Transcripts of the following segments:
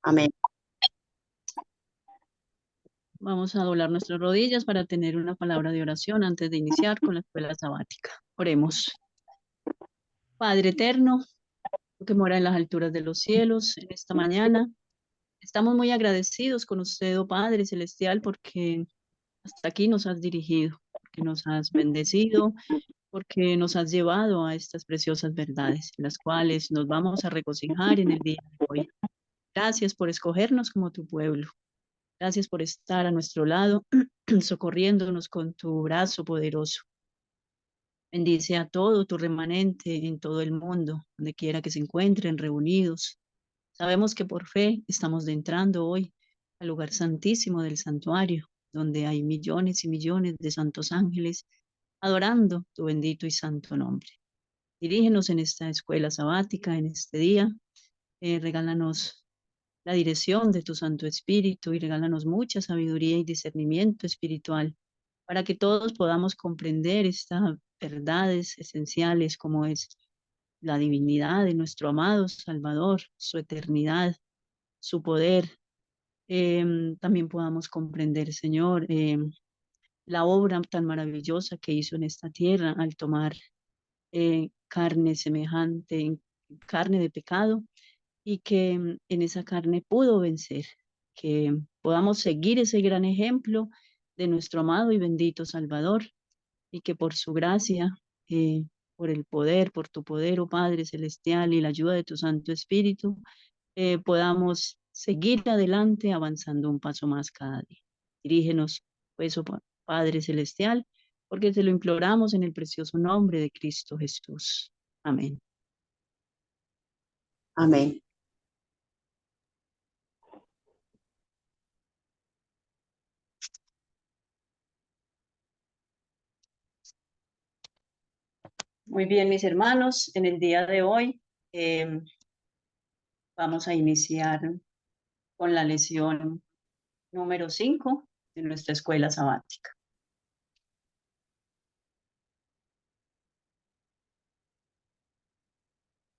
Amén. Vamos a doblar nuestras rodillas para tener una palabra de oración antes de iniciar con la escuela sabática. Oremos. Padre eterno, tú que mora en las alturas de los cielos, en esta mañana estamos muy agradecidos con usted, oh Padre Celestial, porque hasta aquí nos has dirigido, porque nos has bendecido, porque nos has llevado a estas preciosas verdades, las cuales nos vamos a regocijar en el día de hoy. Gracias por escogernos como tu pueblo. Gracias por estar a nuestro lado, socorriéndonos con tu brazo poderoso. Bendice a todo tu remanente en todo el mundo, donde quiera que se encuentren reunidos. Sabemos que por fe estamos entrando hoy al lugar santísimo del santuario, donde hay millones y millones de santos ángeles adorando tu bendito y santo nombre. Dirígenos en esta escuela sabática, en este día. Regálanos la dirección de tu Santo Espíritu y regálanos mucha sabiduría y discernimiento espiritual para que todos podamos comprender estas verdades esenciales como es la divinidad de nuestro amado Salvador, su eternidad, su poder. También podamos comprender, Señor, la obra tan maravillosa que hizo en esta tierra al tomar carne semejante, carne de pecado, y que en esa carne pudo vencer, que podamos seguir ese gran ejemplo de nuestro amado y bendito Salvador, y que por su gracia, por el poder, por tu poder, oh Padre Celestial, y la ayuda de tu Santo Espíritu, podamos seguir adelante avanzando un paso más cada día. Dirígenos, pues, oh Padre Celestial, porque te lo imploramos en el precioso nombre de Cristo Jesús. Amén. Amén. Muy bien, mis hermanos, en el día de hoy vamos a iniciar con la lección número 5 de nuestra escuela sabática.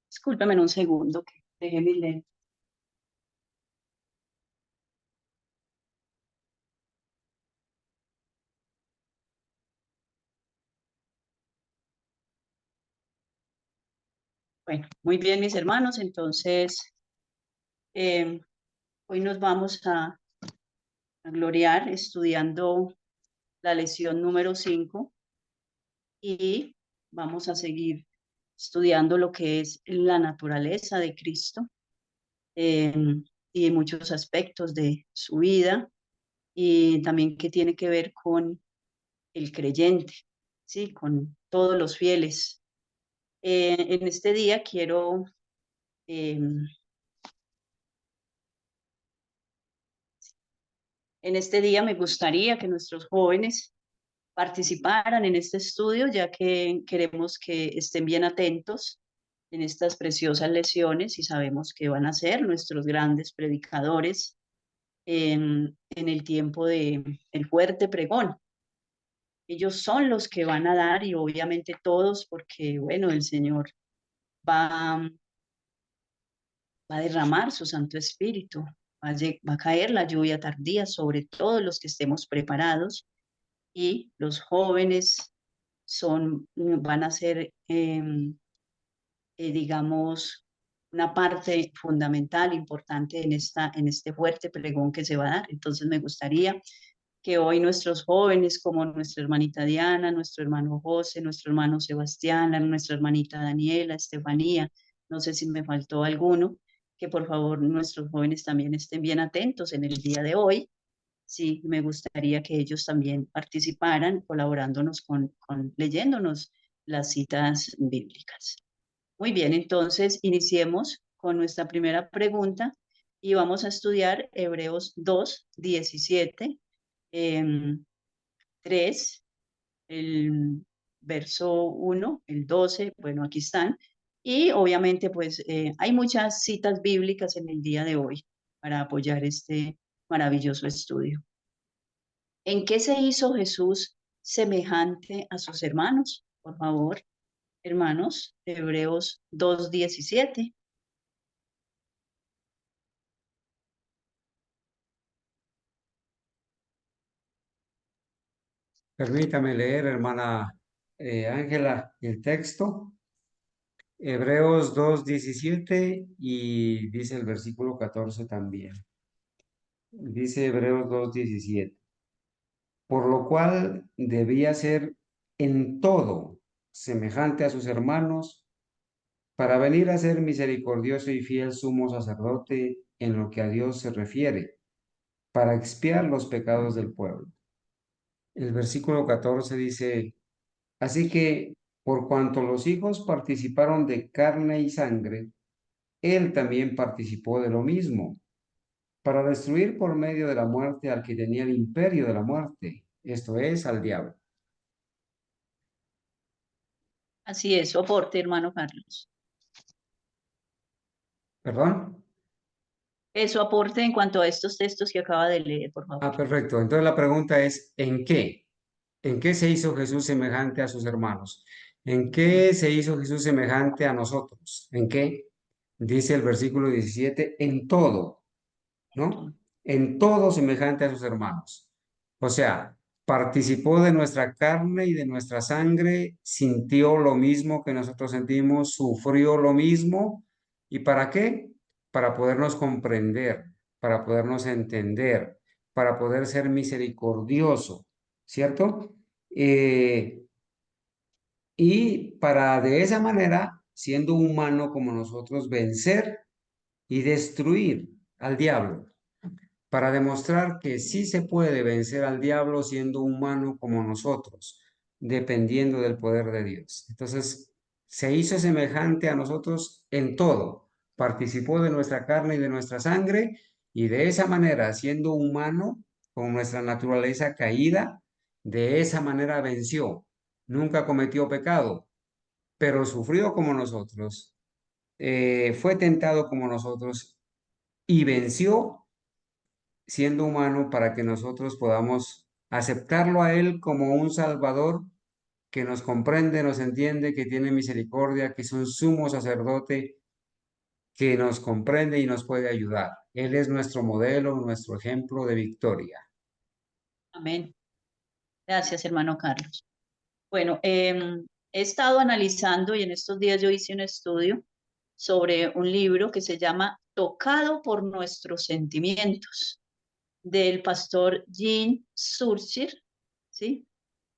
Discúlpeme un segundo que dejé mi lente. Bueno, muy bien, mis hermanos, entonces hoy nos vamos a gloriar estudiando la lección número 5 y vamos a seguir estudiando lo que es la naturaleza de Cristo eh, y muchos aspectos de su vida y también que tiene que ver con el creyente, ¿sí? Con todos los fieles. En este día quiero en este día me gustaría que nuestros jóvenes participaran en este estudio, ya que queremos que estén bien atentos en estas preciosas lecciones y sabemos que van a ser nuestros grandes predicadores en el tiempo de el fuerte pregón. Ellos son los que van a dar y obviamente todos, porque bueno, el Señor va, va a derramar su Santo Espíritu, va a caer la lluvia tardía sobre todos los que estemos preparados y los jóvenes van a ser, digamos, una parte fundamental, importante en este fuerte pregón que se va a dar. Entonces me gustaría que hoy nuestros jóvenes, como nuestra hermanita Diana, nuestro hermano José, nuestro hermano Sebastián, nuestra hermanita Daniela, Estefanía, no sé si me faltó alguno, que por favor nuestros jóvenes también estén bien atentos en el día de hoy. Sí, me gustaría que ellos también participaran colaborándonos con leyéndonos las citas bíblicas. Muy bien, entonces iniciemos con nuestra primera pregunta y vamos a estudiar Hebreos 2, 17, 3, el verso 1, el 12, bueno, aquí están. Y obviamente, pues hay muchas citas bíblicas en el día de hoy para apoyar este maravilloso estudio. ¿En qué se hizo Jesús semejante a sus hermanos? Por favor, hermanos, Hebreos 2:17. Permítame leer, hermana Ángela, el texto. Hebreos 2:17 y dice el versículo 14 también. Dice Hebreos 2:17. Por lo cual debía ser en todo semejante a sus hermanos, para venir a ser misericordioso y fiel sumo sacerdote en lo que a Dios se refiere, para expiar los pecados del pueblo. El versículo 14 dice, así que por cuanto los hijos participaron de carne y sangre, él también participó de lo mismo, para destruir por medio de la muerte al que tenía el imperio de la muerte, esto es, al diablo. Así es, soporte, hermano Carlos. ¿Perdón? Eso aporte en cuanto a estos textos que acaba de leer, por favor. Ah, perfecto. Entonces la pregunta es, ¿en qué? ¿En qué se hizo Jesús semejante a sus hermanos? ¿En qué se hizo Jesús semejante a nosotros? ¿En qué? Dice el versículo 17, en todo, ¿no? En todo semejante a sus hermanos. O sea, participó de nuestra carne y de nuestra sangre, sintió lo mismo que nosotros sentimos, sufrió lo mismo. ¿Y para qué? Para podernos comprender, para podernos entender, para poder ser misericordioso, ¿cierto? Eh, y para de esa manera, siendo humano como nosotros, vencer y destruir al diablo para demostrar que sí se puede vencer al diablo siendo humano como nosotros, dependiendo del poder de Dios. Entonces, se hizo semejante a nosotros en todo, participó de nuestra carne y de nuestra sangre, y de esa manera, siendo humano, con nuestra naturaleza caída, de esa manera venció. Nunca cometió pecado, pero sufrió como nosotros, fue tentado como nosotros y venció siendo humano para que nosotros podamos aceptarlo a Él como un Salvador que nos comprende, nos entiende, que tiene misericordia, que es un sumo sacerdote que nos comprende y nos puede ayudar. Él es nuestro modelo, nuestro ejemplo de victoria. Amén. Gracias, hermano Carlos. Bueno, he estado analizando y en estos días yo hice un estudio sobre un libro que se llama Tocado por nuestros sentimientos, del pastor Jean Surchir, ¿sí?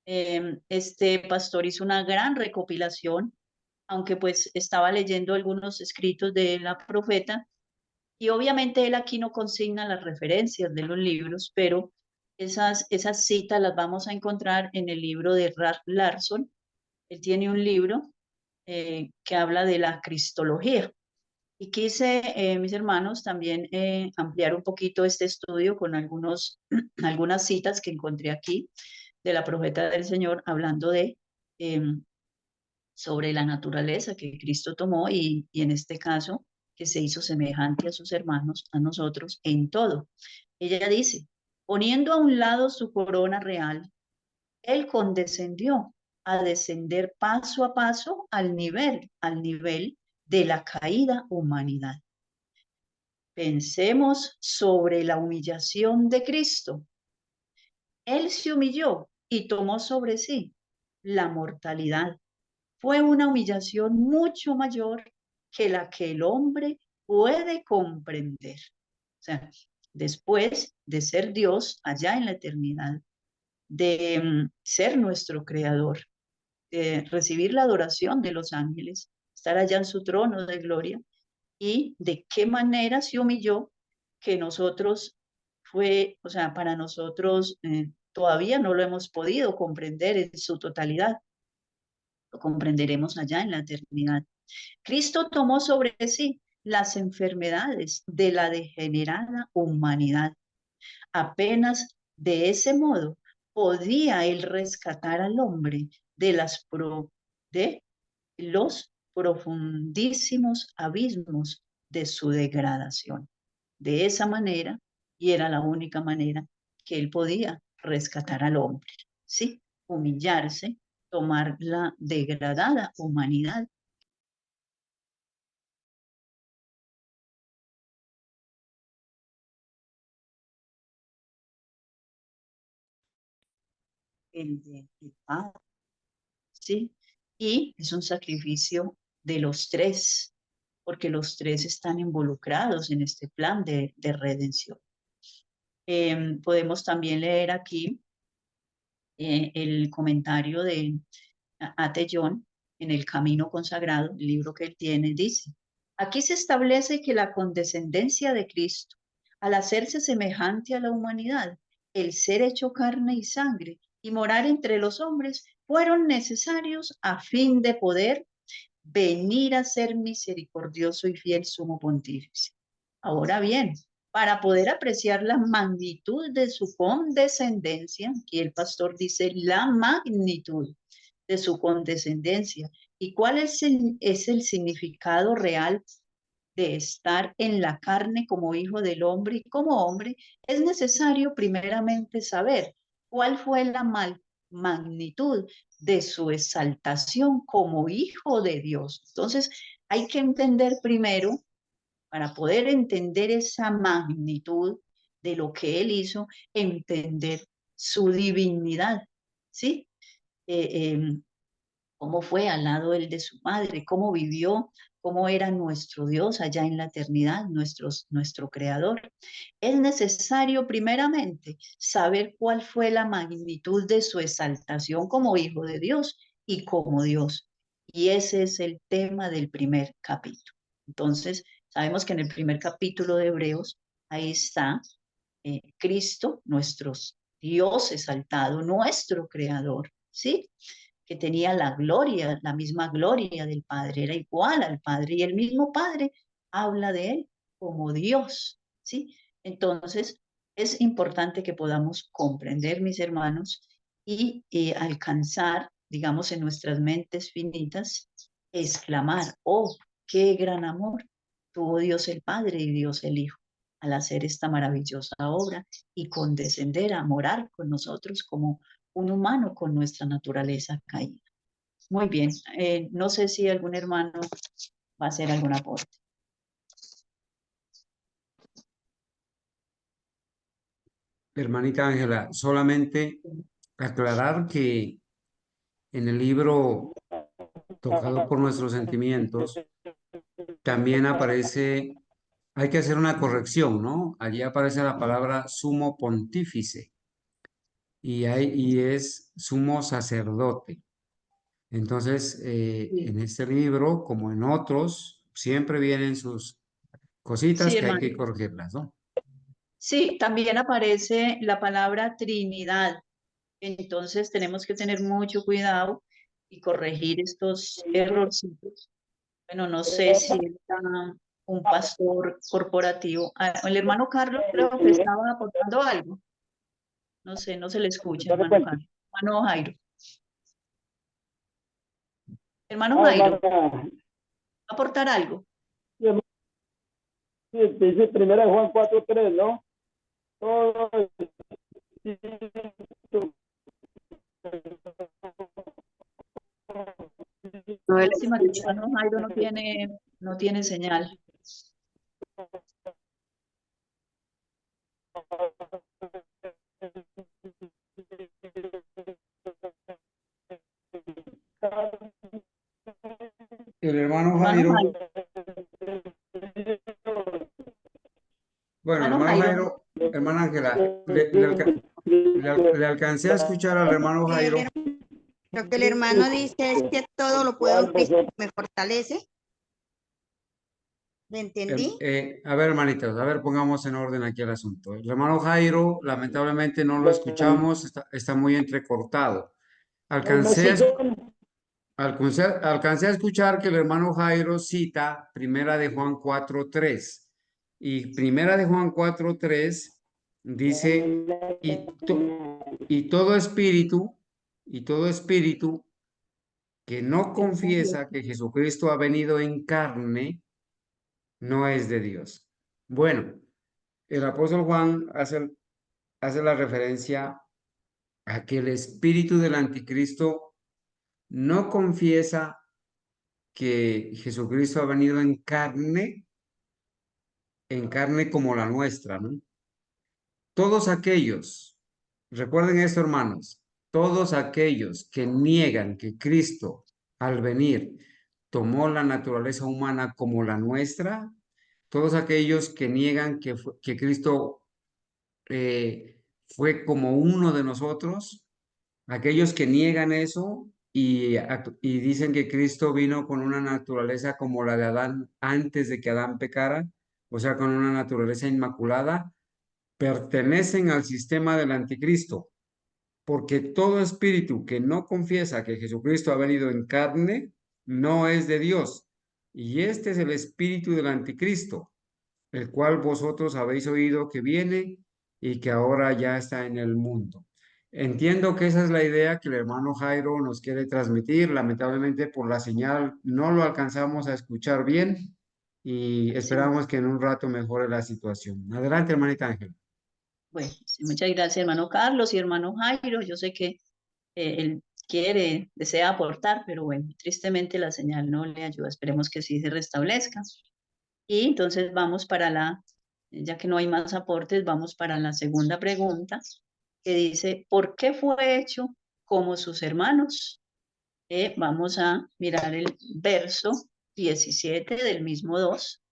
Este pastor hizo una gran recopilación, aunque pues estaba leyendo algunos escritos de la profeta, y obviamente él aquí no consigna las referencias de los libros, pero esas citas las vamos a encontrar en el libro de Ralph Larson. Él tiene un libro que habla de la cristología. Y quise, mis hermanos, también ampliar un poquito este estudio con algunas citas que encontré aquí de la profeta del Señor hablando eh, sobre la naturaleza que Cristo tomó y en este caso que se hizo semejante a sus hermanos, a nosotros, en todo. Ella dice, poniendo a un lado su corona real, él condescendió a descender paso a paso al nivel de la caída humanidad. Pensemos sobre la humillación de Cristo. Él se humilló y tomó sobre sí la mortalidad. Fue una humillación mucho mayor que la que el hombre puede comprender. O sea, después de ser Dios allá en la eternidad, de ser nuestro creador, de recibir la adoración de los ángeles, estar allá en su trono de gloria, y de qué manera se humilló que nosotros o sea, para nosotros todavía no lo hemos podido comprender en su totalidad, lo comprenderemos allá en la eternidad. Cristo tomó sobre sí las enfermedades de la degenerada humanidad. Apenas de ese modo podía él rescatar al hombre de los profundísimos abismos de su degradación. De esa manera, y era la única manera que él podía rescatar al hombre, ¿sí? Humillarse, tomar la degradada humanidad. el del Padre, ¿sí? Y es un sacrificio de los tres, porque los tres están involucrados en este plan de redención. Podemos también leer aquí el comentario de Atellón en El Camino Consagrado, el libro que él tiene, dice, aquí se establece que la condescendencia de Cristo, al hacerse semejante a la humanidad, el ser hecho carne y sangre y morar entre los hombres, fueron necesarios a fin de poder venir a ser misericordioso y fiel sumo pontífice. Ahora bien, para poder apreciar la magnitud de su condescendencia, aquí el pastor dice la magnitud de su condescendencia y cuál es el significado real de estar en la carne como hijo del hombre y como hombre, es necesario primeramente saber cuál fue la magnitud de su exaltación como hijo de Dios. Entonces, hay que entender primero, para poder entender esa magnitud de lo que él hizo, entender su divinidad, ¿sí? Eh, eh, cómo fue al lado él de su madre, cómo vivió, cómo era nuestro Dios allá en la eternidad, nuestro creador. Es necesario primeramente saber cuál fue la magnitud de su exaltación como hijo de Dios y como Dios. Y ese es el tema del primer capítulo. Entonces, sabemos que en el primer capítulo de Hebreos, ahí está Cristo, nuestro Dios exaltado, nuestro creador, ¿sí? Que tenía la gloria, la misma gloria del Padre, era igual al Padre y el mismo Padre habla de él como Dios, ¿sí? Entonces, es importante que podamos comprender, mis hermanos, y alcanzar, digamos, en nuestras mentes finitas, exclamar, oh, qué gran amor tuvo Dios el Padre y Dios el Hijo al hacer esta maravillosa obra y condescender a morar con nosotros como un humano con nuestra naturaleza caída. Muy bien, no sé si algún hermano va a hacer algún aporte. Hermanita Ángela, solamente aclarar que en el libro Tocado por nuestros sentimientos también aparece, hay que hacer una corrección, ¿no? Allí aparece la palabra sumo pontífice y es sumo sacerdote. Entonces, Sí, en este libro, como en otros, siempre vienen sus cositas sí, que hay hermano. que corregirlas, ¿no? Sí, también aparece la palabra Trinidad. Entonces tenemos que tener mucho cuidado y corregir estos errorcitos. Bueno, no sé si está un pastor corporativo. Ah, el hermano Carlos creo que estaba aportando algo. No sé, no se le escucha, hermano Carlos. Hermano Jairo. Hermano Jairo, ¿va hermana, a aportar algo? dice primera Juan 4:3, ¿no? Todo espíritu. Lástima que el hermano Jairo no tiene señal. El hermano Hermano Jairo, Jairo, bueno, el hermano hermano Jairo. Jairo, hermana Ángela, le alcancé a escuchar al hermano Jairo. Lo que el hermano dice es que todo lo puedo en Cristo que me fortalece. ¿Me entendí? A ver, hermanitas, a ver, pongamos en orden aquí el asunto. El hermano Jairo, lamentablemente no lo escuchamos, está muy entrecortado. Alcancé a, alcancé a escuchar que el hermano Jairo cita Primera de Juan 4:3. Y Primera de Juan 4:3 dice, y, y todo espíritu, y todo espíritu que no confiesa que Jesucristo ha venido en carne, no es de Dios. Bueno, el apóstol Juan hace la referencia a que el espíritu del anticristo no confiesa que Jesucristo ha venido en carne como la nuestra, ¿no? Todos aquellos, recuerden esto, hermanos, todos aquellos que niegan que Cristo al venir tomó la naturaleza humana como la nuestra, todos aquellos que niegan que Cristo fue como uno de nosotros, aquellos que niegan eso y dicen que Cristo vino con una naturaleza como la de Adán antes de que Adán pecara, o sea, con una naturaleza inmaculada, pertenecen al sistema del anticristo, porque todo espíritu que no confiesa que Jesucristo ha venido en carne, no es de Dios. Y este es el espíritu del anticristo, el cual vosotros habéis oído que viene y que ahora ya está en el mundo. Entiendo que esa es la idea que el hermano Jairo nos quiere transmitir. Lamentablemente por la señal no lo alcanzamos a escuchar bien y Sí. esperamos que en un rato mejore la situación. Adelante, hermanita Ángela. Bueno, sí, muchas gracias, hermano Carlos y hermano Jairo. Yo sé que él desea aportar, pero bueno, tristemente la señal no le ayuda. Esperemos que sí se restablezca. Y entonces vamos para ya que no hay más aportes, vamos para la segunda pregunta, que dice, ¿por qué fue hecho como sus hermanos? Vamos a mirar el verso 17 del mismo 2,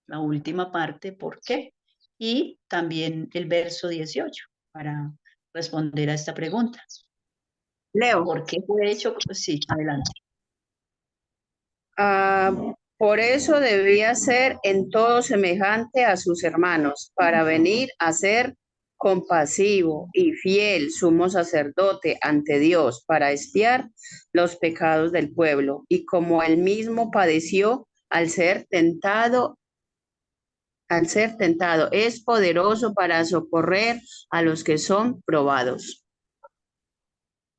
la última parte, ¿por qué? Y también el verso 18 para responder a esta pregunta. Leo. ¿Por qué fue hecho? Sí, adelante. Por eso debía ser en todo semejante a sus hermanos, para venir a ser compasivo y fiel sumo sacerdote ante Dios, para expiar los pecados del pueblo. Y como él mismo padeció al ser tentado, es poderoso para socorrer a los que son probados.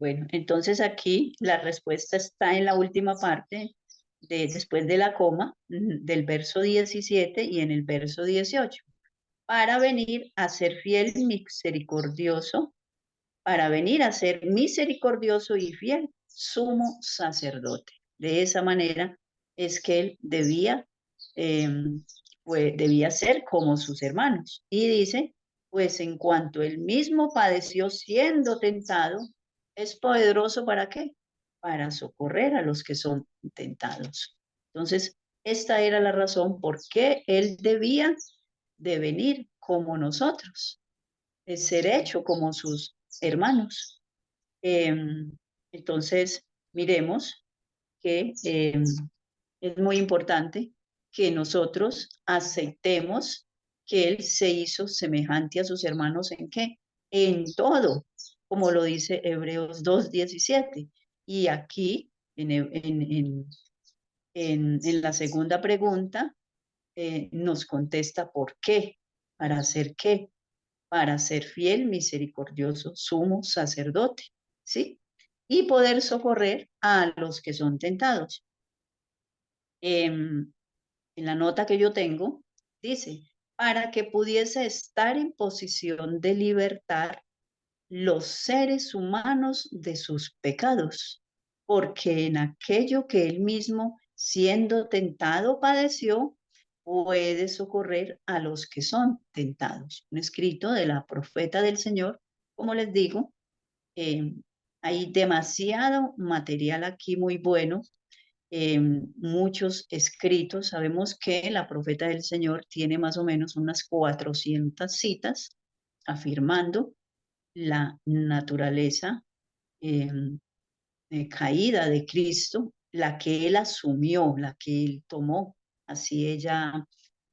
Bueno, entonces aquí la respuesta está en la última parte, después de la coma, del verso 17 y en el verso 18. Para venir a ser fiel y misericordioso, para venir a ser misericordioso y fiel, sumo sacerdote. De esa manera es que él debía ser como sus hermanos. Y dice, pues en cuanto él mismo padeció siendo tentado, es poderoso ¿para qué? Para socorrer a los que son tentados. Entonces, esta era la razón por qué él debía de venir como nosotros, es ser hecho como sus hermanos. Entonces, miremos que es muy importante que nosotros aceptemos que Él se hizo semejante a sus hermanos ¿en qué? En todo, como lo dice Hebreos 2:17. Y aquí, en la segunda pregunta, nos contesta ¿por qué? ¿Para hacer qué? Para ser fiel, misericordioso, sumo sacerdote, ¿sí? Y poder socorrer a los que son tentados. En la nota que yo tengo, dice, para que pudiese estar en posición de libertar los seres humanos de sus pecados, porque en aquello que él mismo, siendo tentado, padeció, puede socorrer a los que son tentados. Un escrito de la profeta del Señor, como les digo, eh, hay demasiado material aquí muy bueno, muchos escritos. Sabemos que la profeta del Señor tiene más o menos unas 400 citas afirmando la naturaleza eh, caída de Cristo, la que él asumió, la que él tomó. Así ella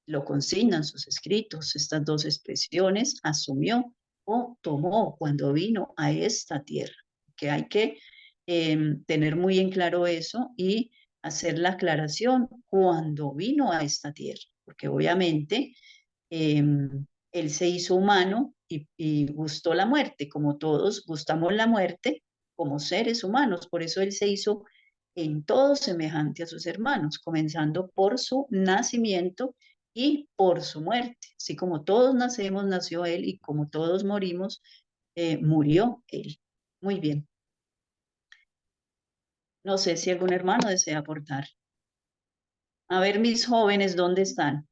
lo consigna en sus escritos, estas dos expresiones, asumió o tomó cuando vino a esta tierra. Que hay que tener muy en claro eso y hacer la aclaración cuando vino a esta tierra, porque obviamente él se hizo humano y gustó la muerte, como todos gustamos la muerte como seres humanos. Por eso él se hizo en todo semejante a sus hermanos, comenzando por su nacimiento y por su muerte. Así como todos nacemos, nació él, y como todos morimos, murió él. Muy bien. No sé si algún hermano desea aportar. A ver, mis jóvenes, ¿dónde están?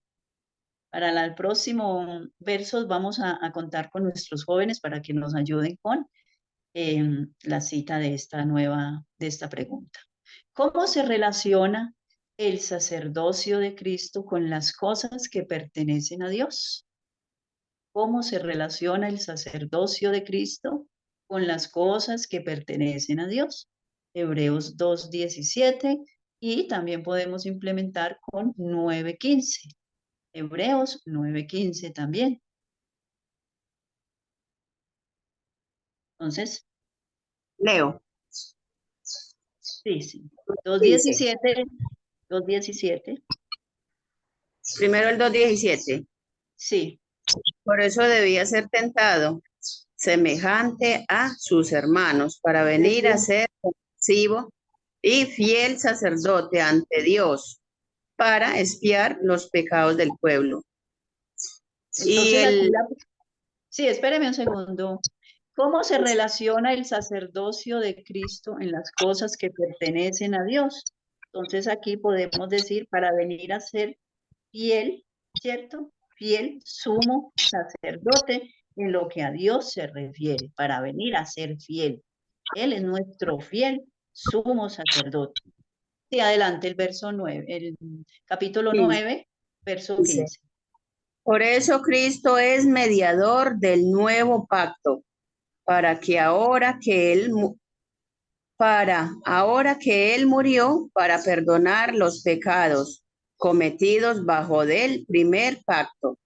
Para el próximo versos vamos a contar con nuestros jóvenes para que nos ayuden con la cita de esta pregunta. ¿Cómo se relaciona el sacerdocio de Cristo con las cosas que pertenecen a Dios? ¿Cómo se relaciona el sacerdocio de Cristo con las cosas que pertenecen a Dios? Hebreos 2:17 y también podemos implementar con 9:15. Hebreos 9:15 también. Entonces, Leo, sí. dice, 2:17. primero el 2:17. Sí, Por eso debía ser tentado, semejante a sus hermanos, para venir a ser compasivo y fiel sacerdote ante Dios, para expiar los pecados del pueblo. Y entonces aquí sí, espéreme un segundo. ¿Cómo se relaciona el sacerdocio de Cristo en las cosas que pertenecen a Dios? Entonces aquí podemos decir para venir a ser fiel, ¿cierto? Fiel sumo sacerdote en lo que a Dios se refiere, para venir a ser fiel. Él es nuestro fiel sumo sacerdote. Sí, adelante, el verso 9, el capítulo 9, verso dice, 15. por eso Cristo es mediador del nuevo pacto, para que ahora que Él murió para perdonar los pecados cometidos bajo del primer pacto,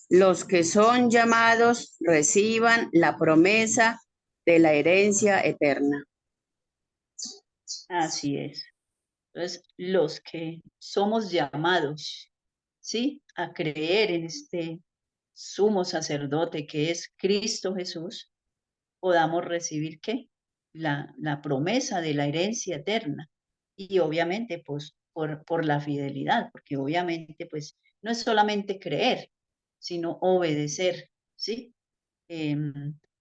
los que son llamados reciban la promesa de la herencia eterna. Así es. Entonces, los que somos llamados, ¿sí? A creer en este sumo sacerdote que es Cristo Jesús, podamos recibir ¿qué? La promesa de la herencia eterna. Y obviamente, pues, por la fidelidad, porque obviamente, pues, no es solamente creer, sino obedecer, ¿sí?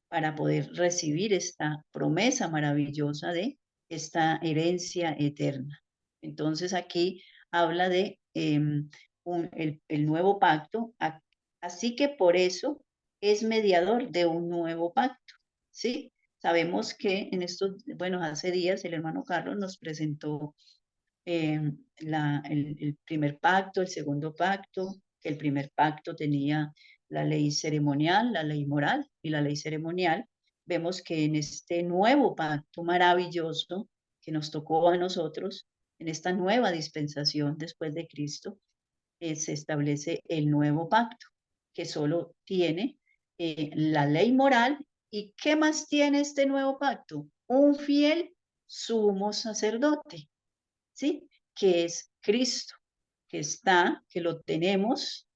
Para poder recibir esta promesa maravillosa de esta herencia eterna. Entonces aquí habla de el nuevo pacto, así que por eso es mediador de un nuevo pacto, ¿sí? Sabemos que en estos, bueno, hace días el hermano Carlos nos presentó el primer pacto, el segundo pacto, que el primer pacto tenía la ley ceremonial, la ley moral y la ley ceremonial. Vemos que en este nuevo pacto maravilloso que nos tocó a nosotros, en esta nueva dispensación después de Cristo, se establece el nuevo pacto, que solo tiene la ley moral. ¿Y qué más tiene este nuevo pacto? Un fiel sumo sacerdote, ¿sí? Que es Cristo, que lo tenemos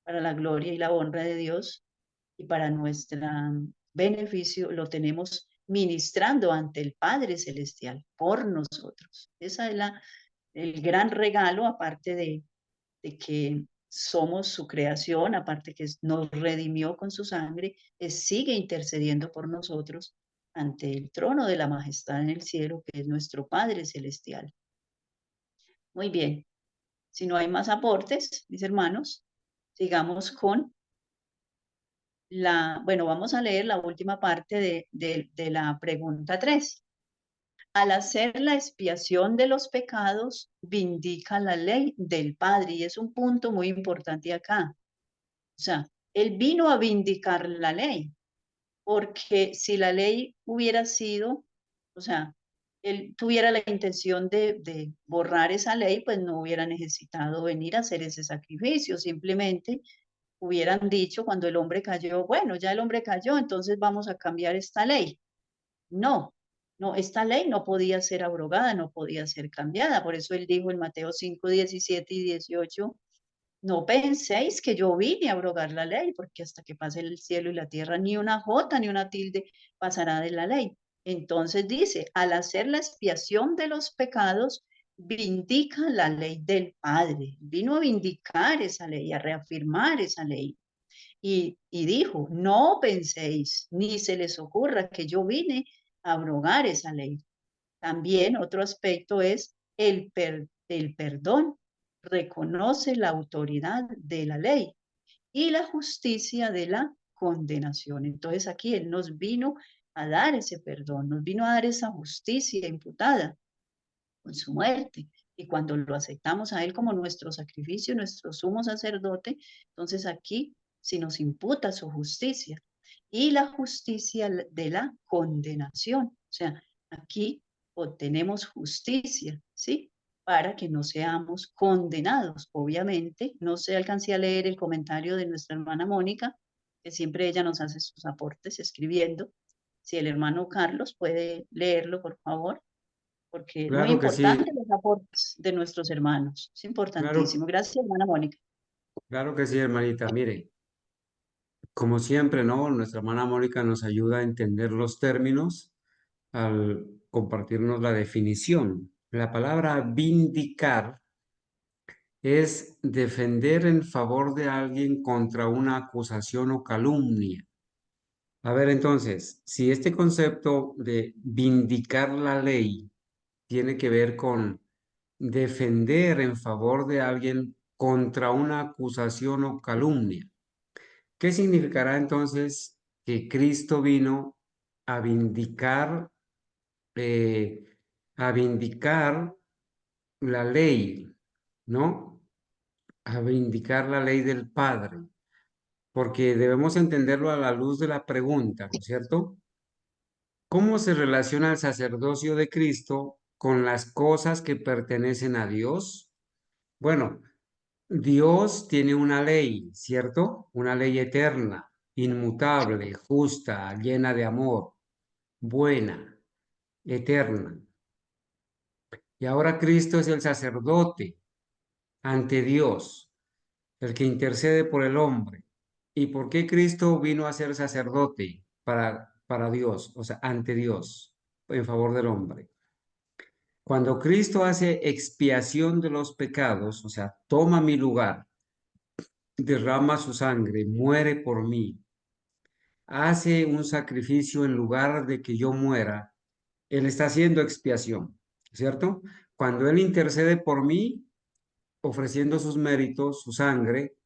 para la gloria y la honra de Dios y para nuestro beneficio, lo tenemos ministrando ante el Padre Celestial por nosotros. Esa es el gran regalo, aparte de que somos su creación, aparte que nos redimió con su sangre, sigue intercediendo por nosotros ante el trono de la majestad en el cielo, que es nuestro Padre Celestial. Muy bien, si no hay más aportes, mis hermanos, sigamos con bueno, vamos a leer la última parte de la pregunta 3. Al hacer la expiación de los pecados, vindica la ley del Padre, y es un punto muy importante acá. O sea, Él vino a vindicar la ley, porque si la ley hubiera sido, o sea, Él tuviera la intención de borrar esa ley, pues no hubiera necesitado venir a hacer ese sacrificio, simplemente hubieran dicho cuando el hombre cayó, bueno, ya el hombre cayó, entonces vamos a cambiar esta ley. No, no, esta ley no podía ser abrogada, no podía ser cambiada. Por eso él dijo en Mateo 5, 17 y 18, no penséis que yo vine a abrogar la ley, porque hasta que pase el cielo y la tierra, ni una jota ni una tilde pasará de la ley. Entonces dice, al hacer la expiación de los pecados, vindica la ley del Padre. Vino a vindicar esa ley, a reafirmar esa ley. Y dijo, no penséis, ni se les ocurra que yo vine a abrogar esa ley. También otro aspecto es el perdón. Reconoce la autoridad de la ley y la justicia de la condenación. Entonces aquí Él nos vino a dar ese perdón, nos vino a dar esa justicia imputada con su muerte. Y cuando lo aceptamos a Él como nuestro sacrificio, nuestro sumo sacerdote, entonces aquí se nos imputa su justicia y la justicia de la condenación. O sea, aquí obtenemos justicia, ¿sí? Para que no seamos condenados. Obviamente, no sé, alcancé a leer el comentario de nuestra hermana Mónica, que siempre ella nos hace sus aportes escribiendo. Si el hermano Carlos puede leerlo, por favor, porque es muy Claro que importante sí, los aportes de nuestros hermanos. Es claro, importantísimo. Gracias, hermana Mónica. claro que sí, hermanita. Mire, como siempre, ¿no? Nuestra hermana Mónica nos ayuda a entender los términos al compartirnos la definición. La palabra vindicar es defender en favor de alguien contra una acusación o calumnia. A ver, entonces, si este concepto de vindicar la ley tiene que ver con defender en favor de alguien contra una acusación o calumnia, ¿qué significará entonces que Cristo vino a vindicar, eh, a vindicar la ley, ¿no? A vindicar la ley del Padre, porque debemos entenderlo a la luz de la pregunta, ¿no es cierto? ¿Cómo se relaciona el sacerdocio de Cristo con las cosas que pertenecen a Dios? Bueno, Dios tiene una ley, ¿cierto? Una ley eterna, inmutable, justa, llena de amor, buena, eterna. Y ahora Cristo es el sacerdote ante Dios, el que intercede por el hombre. ¿Y por qué Cristo vino a ser sacerdote para Dios, o sea, ante Dios, en favor del hombre? Cuando Cristo hace expiación de los pecados, o sea, toma mi lugar, derrama su sangre, muere por mí, hace un sacrificio en lugar de que yo muera, Él está haciendo expiación, ¿cierto? Cuando Él intercede por mí, ofreciendo sus méritos, su sangre,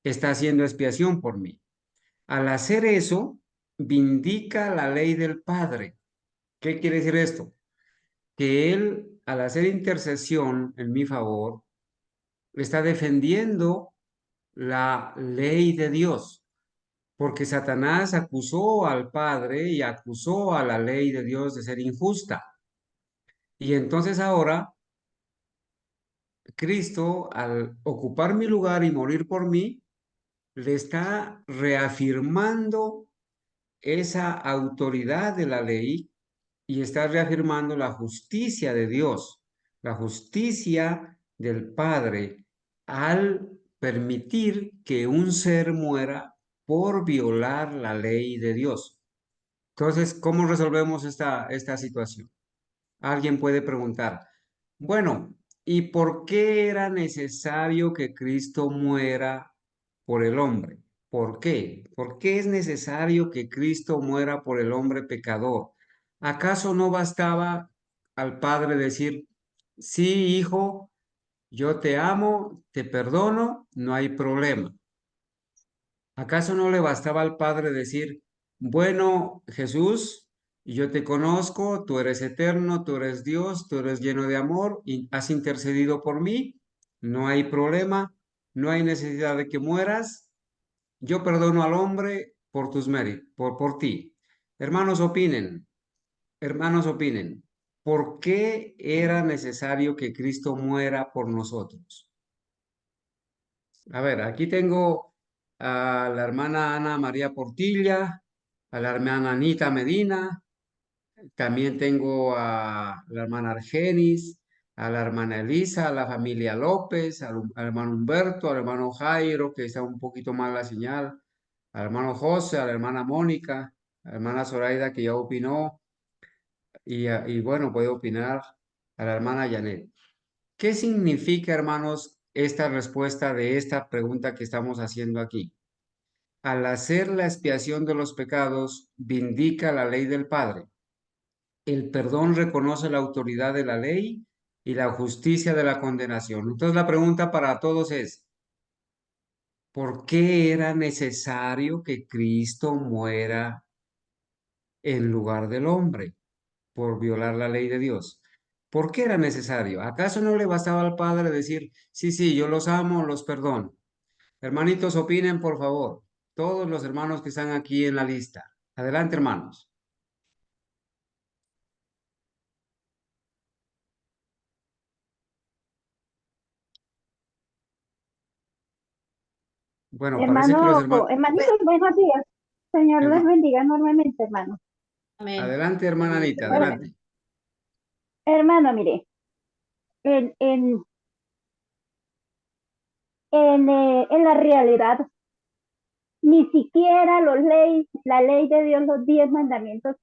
está haciendo expiación por mí. Al hacer eso, vindica la ley del Padre. ¿Qué quiere decir esto? Que Él, al hacer intercesión en mi favor, está defendiendo la ley de Dios, porque Satanás acusó al Padre y acusó a la ley de Dios de ser injusta. Y entonces ahora Cristo, al ocupar mi lugar y morir por mí, le está reafirmando esa autoridad de la ley y está reafirmando la justicia de Dios, la justicia del Padre, al permitir que un ser muera por violar la ley de Dios. Entonces, ¿cómo resolvemos esta situación? Alguien puede preguntar, bueno, ¿y por qué era necesario que Cristo muera por el hombre? ¿Por qué? ¿Por qué es necesario que Cristo muera por el hombre pecador? ¿Acaso no bastaba al Padre decir, sí, hijo, yo te amo, te perdono, no hay problema? ¿Acaso no le bastaba al Padre decir, bueno, Jesús, yo te conozco, tú eres eterno, tú eres Dios, tú eres lleno de amor y has intercedido por mí, no hay problema, no hay necesidad de que mueras, yo perdono al hombre por tus méritos, por ti. Hermanos opinen, ¿por qué era necesario que Cristo muera por nosotros? A ver, aquí tengo a la hermana Ana María Portilla, a la hermana Anita Medina, también tengo a la hermana Argenis, a la hermana Elisa, a la familia López, al hermano Humberto, al hermano Jairo, que está un poquito mal la señal, al hermano José, a la hermana Mónica, a la hermana Zoraida, que ya opinó, y bueno, puede opinar a la hermana Janet. ¿Qué significa, hermanos, esta respuesta de esta pregunta que estamos haciendo aquí? Al hacer la expiación de los pecados, vindica la ley del Padre. El perdón reconoce la autoridad de la ley y la justicia de la condenación. Entonces la pregunta para todos es, ¿por qué era necesario que Cristo muera en lugar del hombre por violar la ley de Dios. ¿Por qué era necesario? ¿Acaso no le bastaba al Padre decir, sí, sí, yo los amo, los perdono? Hermanitos, opinen, por favor. Todos los hermanos que están aquí en la lista. Adelante, hermanos. Bueno, parece que los hermanos... Hermanitos, buenos días. Señor les Herma- bendiga enormemente, hermano. Amén. Adelante, hermana Amén. Anita, Bueno, adelante. hermano, mire, en la realidad, ni siquiera la ley de Dios, los 10 mandamientos,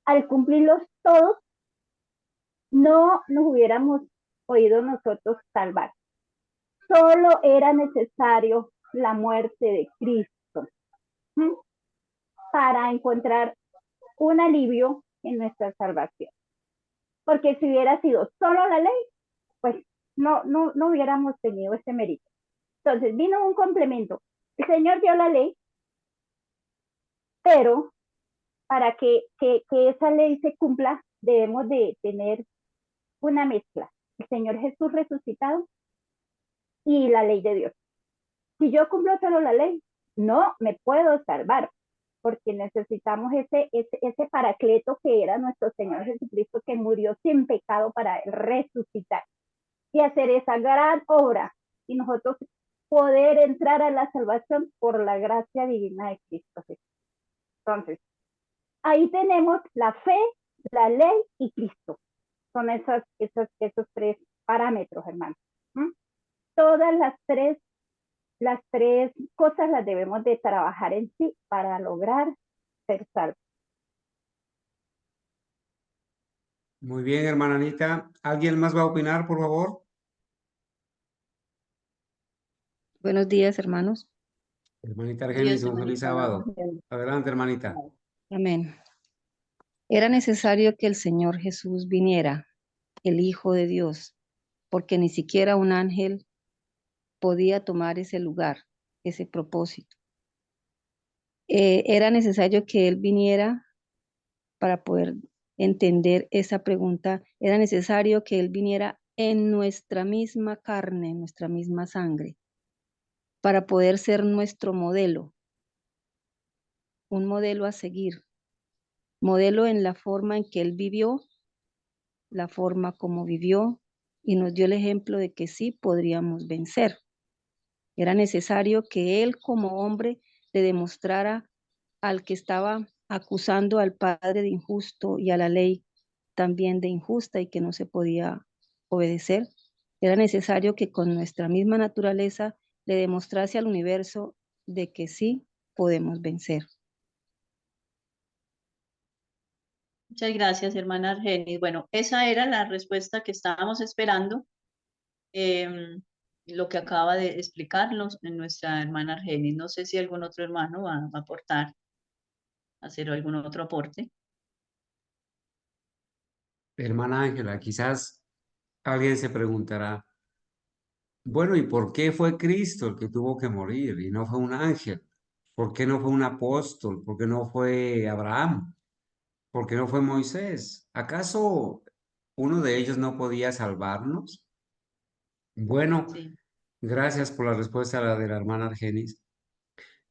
al cumplirlos todos, no nos hubiéramos podido nosotros salvar. Solo era necesario la muerte de Cristo, ¿sí?, para encontrar un alivio en nuestra salvación. Porque si hubiera sido solo la ley, pues no hubiéramos tenido ese mérito. Entonces vino un complemento. El Señor dio la ley, pero para que esa ley se cumpla, debemos de tener una mezcla. El Señor Jesús resucitado y la ley de Dios. Si yo cumplo solo la ley, no me puedo salvar, porque necesitamos ese paracleto que era nuestro Señor Jesucristo, que murió sin pecado para resucitar y hacer esa gran obra, y nosotros poder entrar a la salvación por la gracia divina de Cristo Jesús. Entonces, ahí tenemos la fe, la ley y Cristo. Son esos 3 parámetros, hermanos. Todas las tres cosas las debemos de trabajar en sí para lograr ser salvos. Muy bien, hermana Anita. ¿Alguien más va a opinar, por favor? Buenos días, hermanos. Hermanita Buenos Argenis, días, un feliz hermanita. sábado. Adelante, hermanita. Amén. Era necesario que el Señor Jesús viniera, el Hijo de Dios, porque ni siquiera un ángel podía tomar ese lugar, ese propósito. Era necesario que Él viniera para poder entender esa pregunta. Era necesario que Él viniera en nuestra misma carne, en nuestra misma sangre, para poder ser nuestro modelo, un modelo a seguir, modelo en la forma en que Él vivió, la forma como vivió, y nos dio el ejemplo de que sí podríamos vencer. Era necesario que Él como hombre le demostrara al que estaba acusando al Padre de injusto y a la ley también de injusta y que no se podía obedecer. Era necesario que con nuestra misma naturaleza le demostrase al universo de que sí podemos vencer. Muchas gracias, hermana Argenis. Bueno, esa era la respuesta que estábamos esperando, lo que acaba de explicarnos nuestra hermana Argenis. No sé si algún otro hermano va a aportar, hacer algún otro aporte. Hermana Ángela, quizás alguien se preguntará, bueno, ¿y por qué fue Cristo el que tuvo que morir y no fue un ángel? ¿Por qué no fue un apóstol? ¿Por qué no fue Abraham? ¿Por qué no fue Moisés? ¿Acaso uno de ellos no podía salvarnos? Bueno, Sí, gracias por la respuesta a la de la hermana Argenis.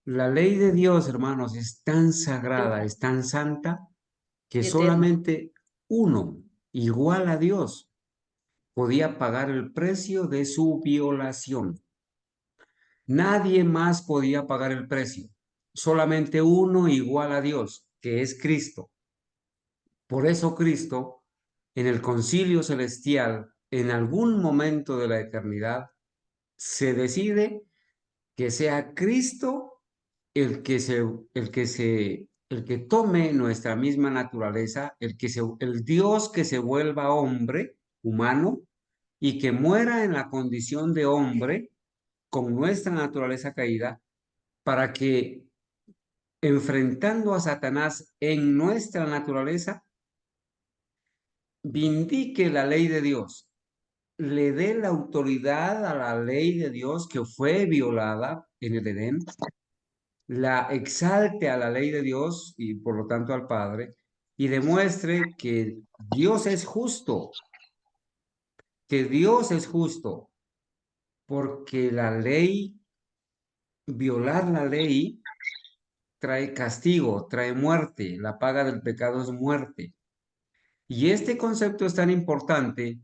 La ley de Dios, hermanos, es tan sagrada, es tan santa, que y eterna. solamente uno, igual a Dios, podía pagar el precio de su violación. Nadie más podía pagar el precio. Solamente uno igual a Dios, que es Cristo. Por eso Cristo, en el concilio celestial, en algún momento de la eternidad, se decide que sea Cristo el que tome nuestra misma naturaleza, el Dios que se vuelva hombre, humano, y que muera en la condición de hombre con nuestra naturaleza caída, para que enfrentando a Satanás en nuestra naturaleza, vindique la ley de Dios, le dé la autoridad a la ley de Dios que fue violada en el Edén, la exalte a la ley de Dios y por lo tanto al Padre, y demuestre que Dios es justo, que Dios es justo, porque la ley, violar la ley, trae castigo, trae muerte, la paga del pecado es muerte. Y este concepto es tan importante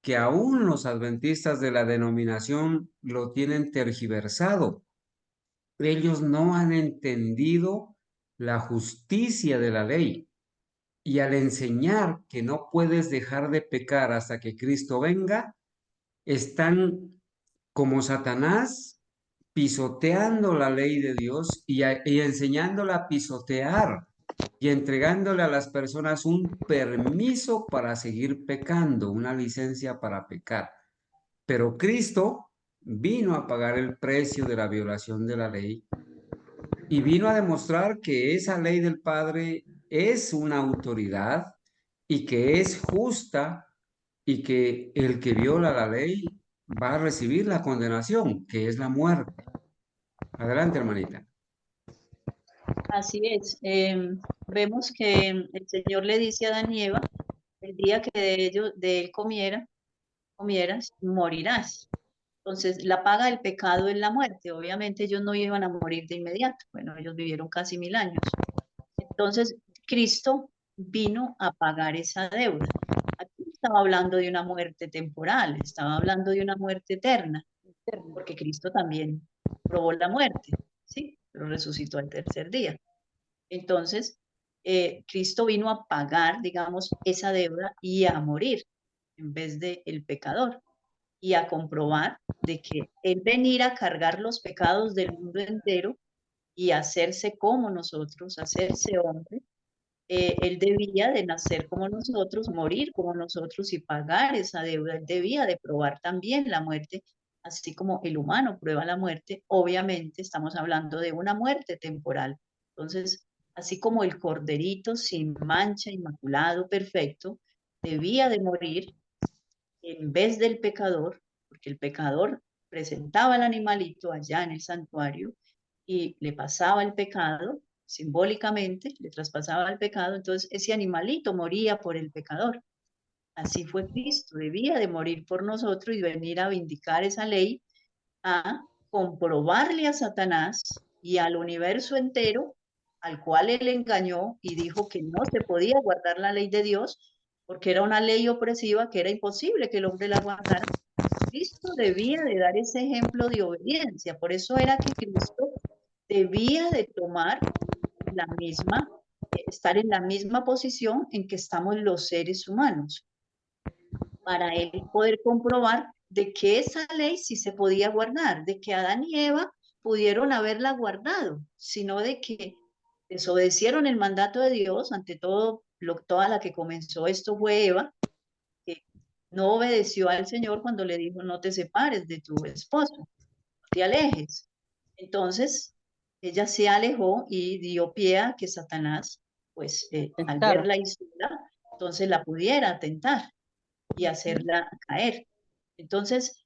que aún los adventistas de la denominación lo tienen tergiversado. Ellos no han entendido la justicia de la ley. Y al enseñar que no puedes dejar de pecar hasta que Cristo venga, están como Satanás pisoteando la ley de Dios y enseñándola a pisotear y entregándole a las personas un permiso para seguir pecando, una licencia para pecar. Pero Cristo vino a pagar el precio de la violación de la ley y vino a demostrar que esa ley del Padre es una autoridad y que es justa y que el que viola la ley va a recibir la condenación, que es la muerte. Adelante, hermanita. Así es. Vemos que el Señor le dice a Adán y Eva, el día que de él comieras, morirás. Entonces, la paga del pecado es la muerte. Obviamente ellos no iban a morir de inmediato. Bueno, ellos vivieron casi 1000 años. Entonces, Cristo vino a pagar esa deuda. Aquí no estaba hablando de una muerte temporal, estaba hablando de una muerte eterna, porque Cristo también probó la muerte, ¿sí? Pero resucitó al tercer día. Entonces, Cristo vino a pagar, digamos, esa deuda y a morir en vez de el pecador y a comprobar de que Él venir a cargar los pecados del mundo entero y hacerse como nosotros, hacerse hombre, Él debía de nacer como nosotros, morir como nosotros y pagar esa deuda. Él debía de probar también la muerte, así como el humano prueba la muerte. Obviamente estamos hablando de una muerte temporal. Entonces, así como el corderito sin mancha, inmaculado, perfecto, debía de morir en vez del pecador, porque el pecador presentaba al animalito allá en el santuario y le pasaba el pecado, simbólicamente, le traspasaba el pecado, entonces ese animalito moría por el pecador. Así fue Cristo, debía de morir por nosotros y venir a vindicar esa ley, a comprobarle a Satanás y al universo entero, al cual él engañó y dijo que no se podía guardar la ley de Dios, porque era una ley opresiva que era imposible que el hombre la guardara. Cristo debía de dar ese ejemplo de obediencia, por eso era que Cristo debía de tomar la misma, estar en la misma posición en que estamos los seres humanos, para él poder comprobar de que esa ley sí se podía guardar, de que Adán y Eva pudieron haberla guardado, sino de que desobedecieron el mandato de Dios. Ante todo, toda la que comenzó esto fue Eva, que no obedeció al Señor cuando le dijo no te separes de tu esposo, no te alejes. Entonces, ella se alejó y dio pie a que Satanás, pues al verla insegura, entonces la pudiera tentar y hacerla caer. Entonces,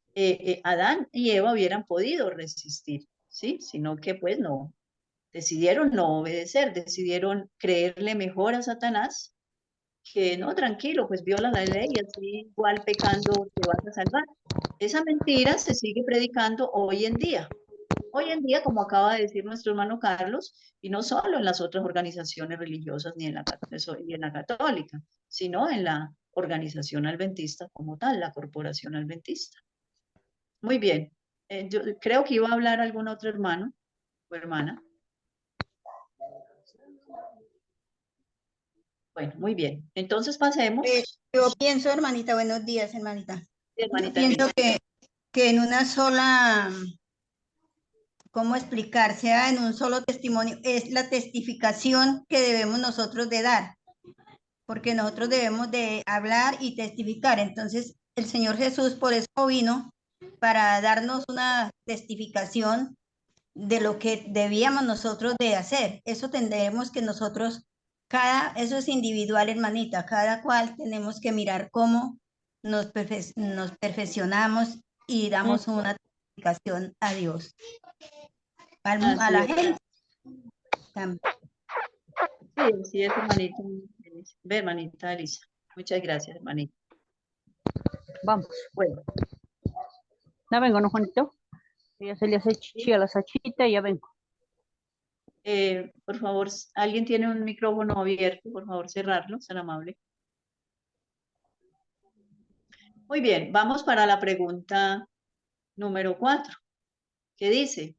Adán y Eva hubieran podido resistir, ¿sí? Sino que pues no, decidieron no obedecer, decidieron creerle mejor a Satanás, que no, tranquilo, pues viola la ley y así igual pecando te vas a salvar. Esa mentira se sigue predicando hoy en día. Hoy en día, como acaba de decir nuestro hermano Carlos, y no solo en las otras organizaciones religiosas ni en la católica, sino en la organización adventista como tal, la corporación adventista. Muy bien. Yo creo que iba a hablar algún otro hermano o hermana. Bueno, muy bien. Entonces pasemos. Yo pienso, hermanita, buenos días, hermanita. Sí, hermanita Yo pienso que en una sola, ¿cómo explicar? Sea en un solo testimonio, es la testificación que debemos nosotros de dar, porque nosotros debemos de hablar y testificar. Entonces, el Señor Jesús por eso vino, para darnos una testificación de lo que debíamos nosotros de hacer. Eso tendremos que nosotros, eso es individual, hermanita, cada cual tenemos que mirar cómo nos perfeccionamos y damos una testificación a Dios, a la gente también. Sí, hermanito. Ve, hermanita Elisa. Muchas gracias, hermanita. Vamos. Bueno, Ya vengo, ¿no, Juanito? Ya se le hace chichi a la sachita y ya vengo. por favor, ¿alguien tiene un micrófono abierto? Por favor, cerrarlo, ser amable. Muy bien, vamos para la pregunta número 4, que dice,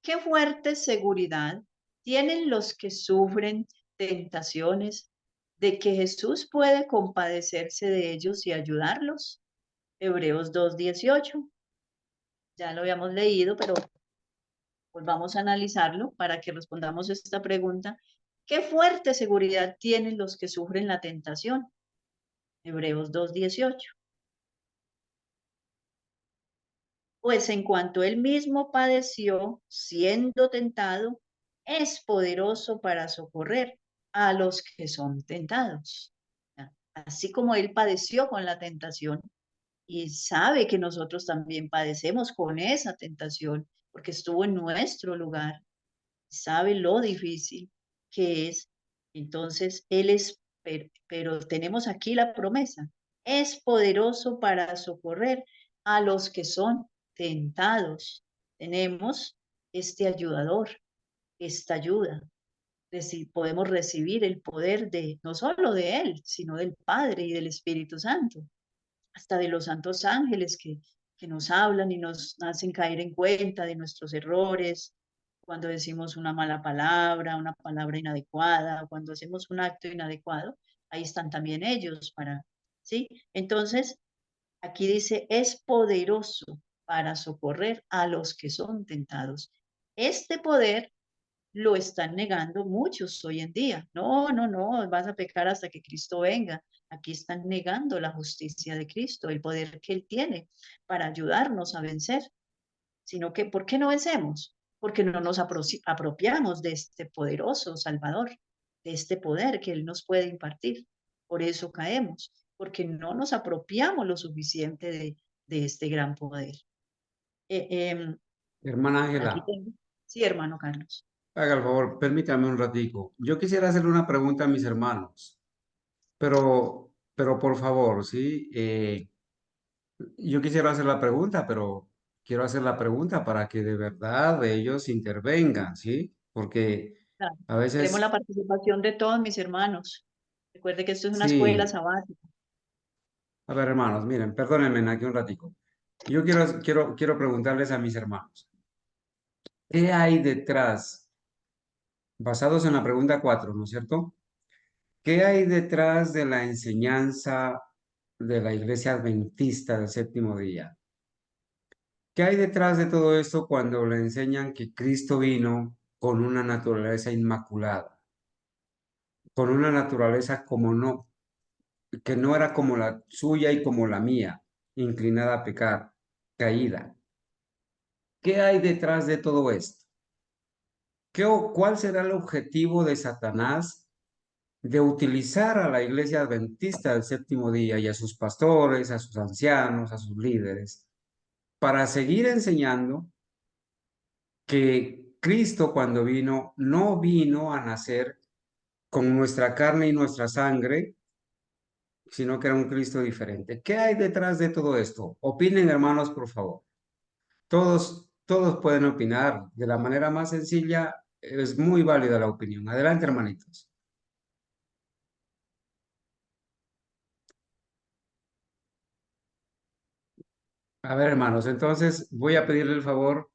¿qué fuerte seguridad tienen los que sufren tentaciones de que Jesús puede compadecerse de ellos y ayudarlos? Hebreos 2:18. Ya lo habíamos leído, pero pues vamos a analizarlo para que respondamos esta pregunta. ¿Qué fuerte seguridad tienen los que sufren la tentación? Hebreos 2:18. Pues en cuanto él mismo padeció siendo tentado, es poderoso para socorrer a los que son tentados. Así como él padeció con la tentación y sabe que nosotros también padecemos con esa tentación, porque estuvo en nuestro lugar, sabe lo difícil que es. Entonces, él es, pero tenemos aquí la promesa, es poderoso para socorrer a los que son tentados. Tenemos este ayudador, esta ayuda. Podemos recibir el poder de, no solo de él, sino del Padre y del Espíritu Santo, hasta de los santos ángeles que nos hablan y nos hacen caer en cuenta de nuestros errores, cuando decimos una mala palabra, una palabra inadecuada, cuando hacemos un acto inadecuado, ahí están también ellos para, ¿sí? Entonces, aquí dice, es poderoso para socorrer a los que son tentados. Este poder lo están negando muchos hoy en día. No, no, no, vas a pecar hasta que Cristo venga. Aquí están negando la justicia de Cristo, el poder que Él tiene para ayudarnos a vencer. Sino que, ¿por qué no vencemos? Porque no nos apropiamos de este poderoso Salvador, de este poder que Él nos puede impartir. Por eso caemos, porque no nos apropiamos lo suficiente de este gran poder. Hermana Aquí Ángela, tengo. Sí, hermano Carlos. haga el favor, permítame un ratico. Yo quisiera hacerle una pregunta a mis hermanos, pero por favor, ¿sí? Yo quisiera hacer la pregunta, pero quiero hacer la pregunta para que de verdad ellos intervengan, ¿sí? Porque Claro. a Queremos la veces, participación de todos mis hermanos. Recuerde que esto es una escuela sí. sabática. A ver, hermanos, miren, perdónenme aquí un ratico. Yo quiero preguntarles a mis hermanos, ¿qué hay detrás, basados en la pregunta 4, ¿no es cierto? ¿Qué hay detrás de la enseñanza de la Iglesia Adventista del séptimo día? ¿Qué hay detrás de todo esto cuando le enseñan que Cristo vino con una naturaleza inmaculada, con una naturaleza como no, que no era como la suya y como la mía, inclinada a pecar, caída? ¿Qué hay detrás de todo esto? ¿Cuál será el objetivo de Satanás de utilizar a la iglesia adventista del séptimo día y a sus pastores, a sus ancianos, a sus líderes, para seguir enseñando que Cristo cuando vino no vino a nacer con nuestra carne y nuestra sangre, sino que era un Cristo diferente? ¿Qué hay detrás de todo esto? Opinen, hermanos, por favor. Todos pueden opinar de la manera más sencilla. Es muy válida la opinión. Adelante, hermanitos. A ver, hermanos, entonces voy a pedirle el favor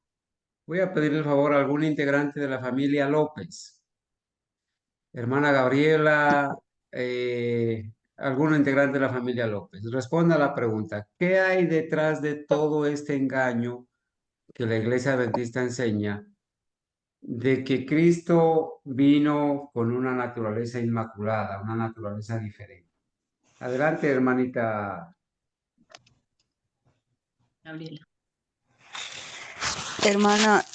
a algún integrante de la familia López. Hermana Gabriela, algún integrante de la familia López. Responda a la pregunta, ¿qué hay detrás de todo este engaño que la Iglesia Adventista enseña de que Cristo vino con una naturaleza inmaculada, una naturaleza diferente? Adelante, hermanita. Gabriela. Hermana,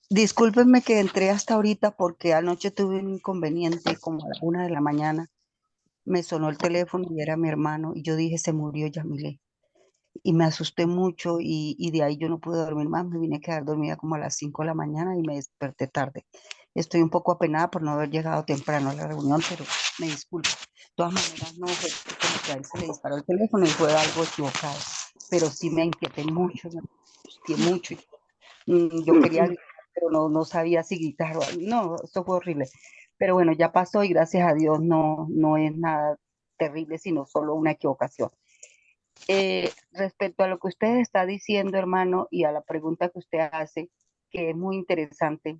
discúlpenme que entré hasta ahorita porque anoche tuve un inconveniente como a la 1 de la mañana. Me sonó el teléfono y era mi hermano y yo dije, se murió Yamile. Y me asusté mucho y de ahí yo no pude dormir más. Me vine a quedar dormida como a las 5 de la mañana y me desperté tarde. Estoy un poco apenada por no haber llegado temprano a la reunión, pero me disculpo. De todas maneras, no fue como que a él se le disparó el teléfono y fue algo equivocado, pero sí me inquieté mucho, me angustié mucho. Yo quería gritar, pero no sabía si gritar o algo. No, eso fue horrible. Pero bueno, ya pasó y gracias a Dios no es nada terrible, sino solo una equivocación. Respecto a lo que usted está diciendo, hermano, y a la pregunta que usted hace, que es muy interesante,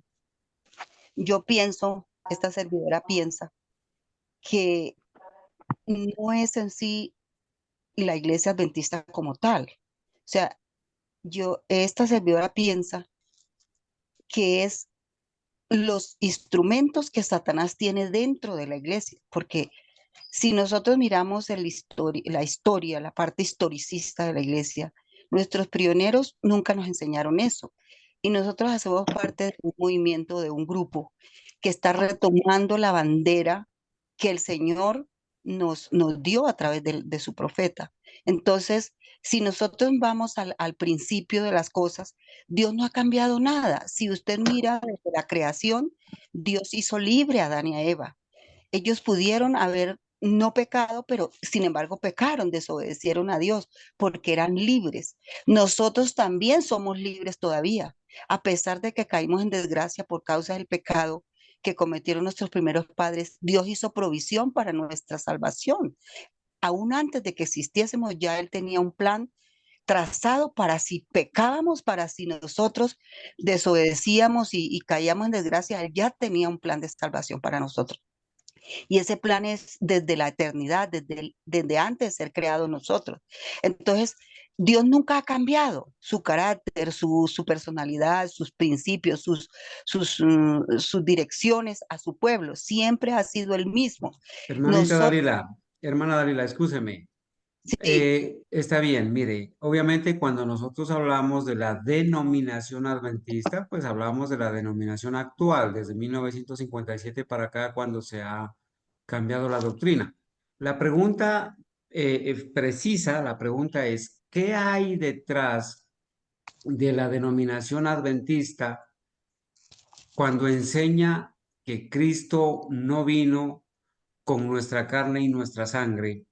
yo pienso, esta servidora piensa, que no es en sí la iglesia adventista como tal. O sea, esta servidora piensa que es los instrumentos que Satanás tiene dentro de la iglesia, porque si nosotros miramos la historia, la parte historicista de la iglesia, nuestros pioneros nunca nos enseñaron eso. Y nosotros hacemos parte de un movimiento, de un grupo que está retomando la bandera que el Señor nos dio a través de su profeta. Entonces, si nosotros vamos al principio de las cosas, Dios no ha cambiado nada. Si usted mira desde la creación, Dios hizo libre a Adán y a Eva. Ellos pudieron haber no pecado, pero sin embargo pecaron, desobedecieron a Dios porque eran libres. Nosotros también somos libres todavía, a pesar de que caímos en desgracia por causa del pecado que cometieron nuestros primeros padres. Dios hizo provisión para nuestra salvación. Aún antes de que existiésemos, ya Él tenía un plan trazado para si pecábamos, para si nosotros desobedecíamos y caíamos en desgracia, Él ya tenía un plan de salvación para nosotros. Y ese plan es desde la eternidad, desde antes de ser creados nosotros. Entonces, Dios nunca ha cambiado su carácter, su personalidad, sus principios, sus direcciones a su pueblo. Siempre ha sido el mismo. Hermanita Nosotros, Dalila, hermana Dalila, escúcheme. sí, Está bien, mire, obviamente cuando nosotros hablamos de la denominación adventista, pues hablamos de la denominación actual, desde 1957 para acá, cuando se ha cambiado la doctrina. La pregunta precisa, la pregunta es, ¿qué hay detrás de la denominación adventista cuando enseña que Cristo no vino con nuestra carne y nuestra sangre?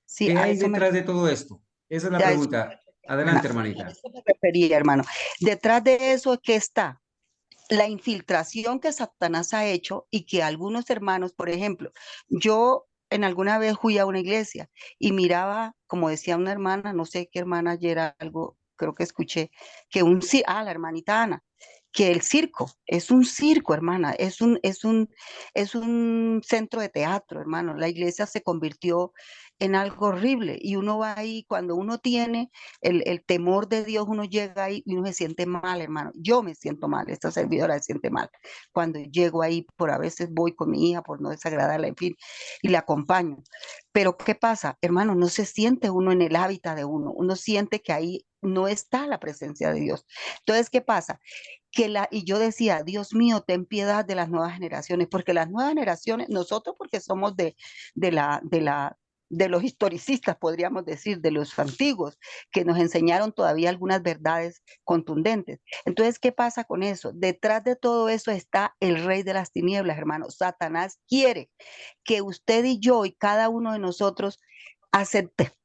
sí, ¿Qué a hay eso me, detrás de todo esto? Esa es la a eso, pregunta. hermana, Adelante, a hermanita. eso me refería, hermano. Detrás de eso es que está la infiltración que Satanás ha hecho y que algunos hermanos, por ejemplo, yo en alguna vez fui a una iglesia y miraba, como decía una hermana, no sé qué hermana ayer algo, creo que escuché, que la hermanita Ana, que el circo, es un circo, hermana, es un centro de teatro, hermano. La iglesia se convirtió en algo horrible y uno va ahí, cuando uno tiene el temor de Dios, uno llega ahí y uno se siente mal, hermano. Yo me siento mal, esta servidora se siente mal. Cuando llego ahí, a veces voy con mi hija por no desagradarla, en fin, y la acompaño. Pero ¿qué pasa, hermano? No se siente uno en el hábitat de uno siente que ahí no está la presencia de Dios. Entonces, ¿qué pasa? Y yo decía, Dios mío, ten piedad de las nuevas generaciones, porque las nuevas generaciones, nosotros porque somos de la, de la, de los historicistas, podríamos decir, de los antiguos, que nos enseñaron todavía algunas verdades contundentes. Entonces, ¿qué pasa con eso? Detrás de todo eso está el rey de las tinieblas, hermano. Satanás quiere que usted y yo y cada uno de nosotros aceptemos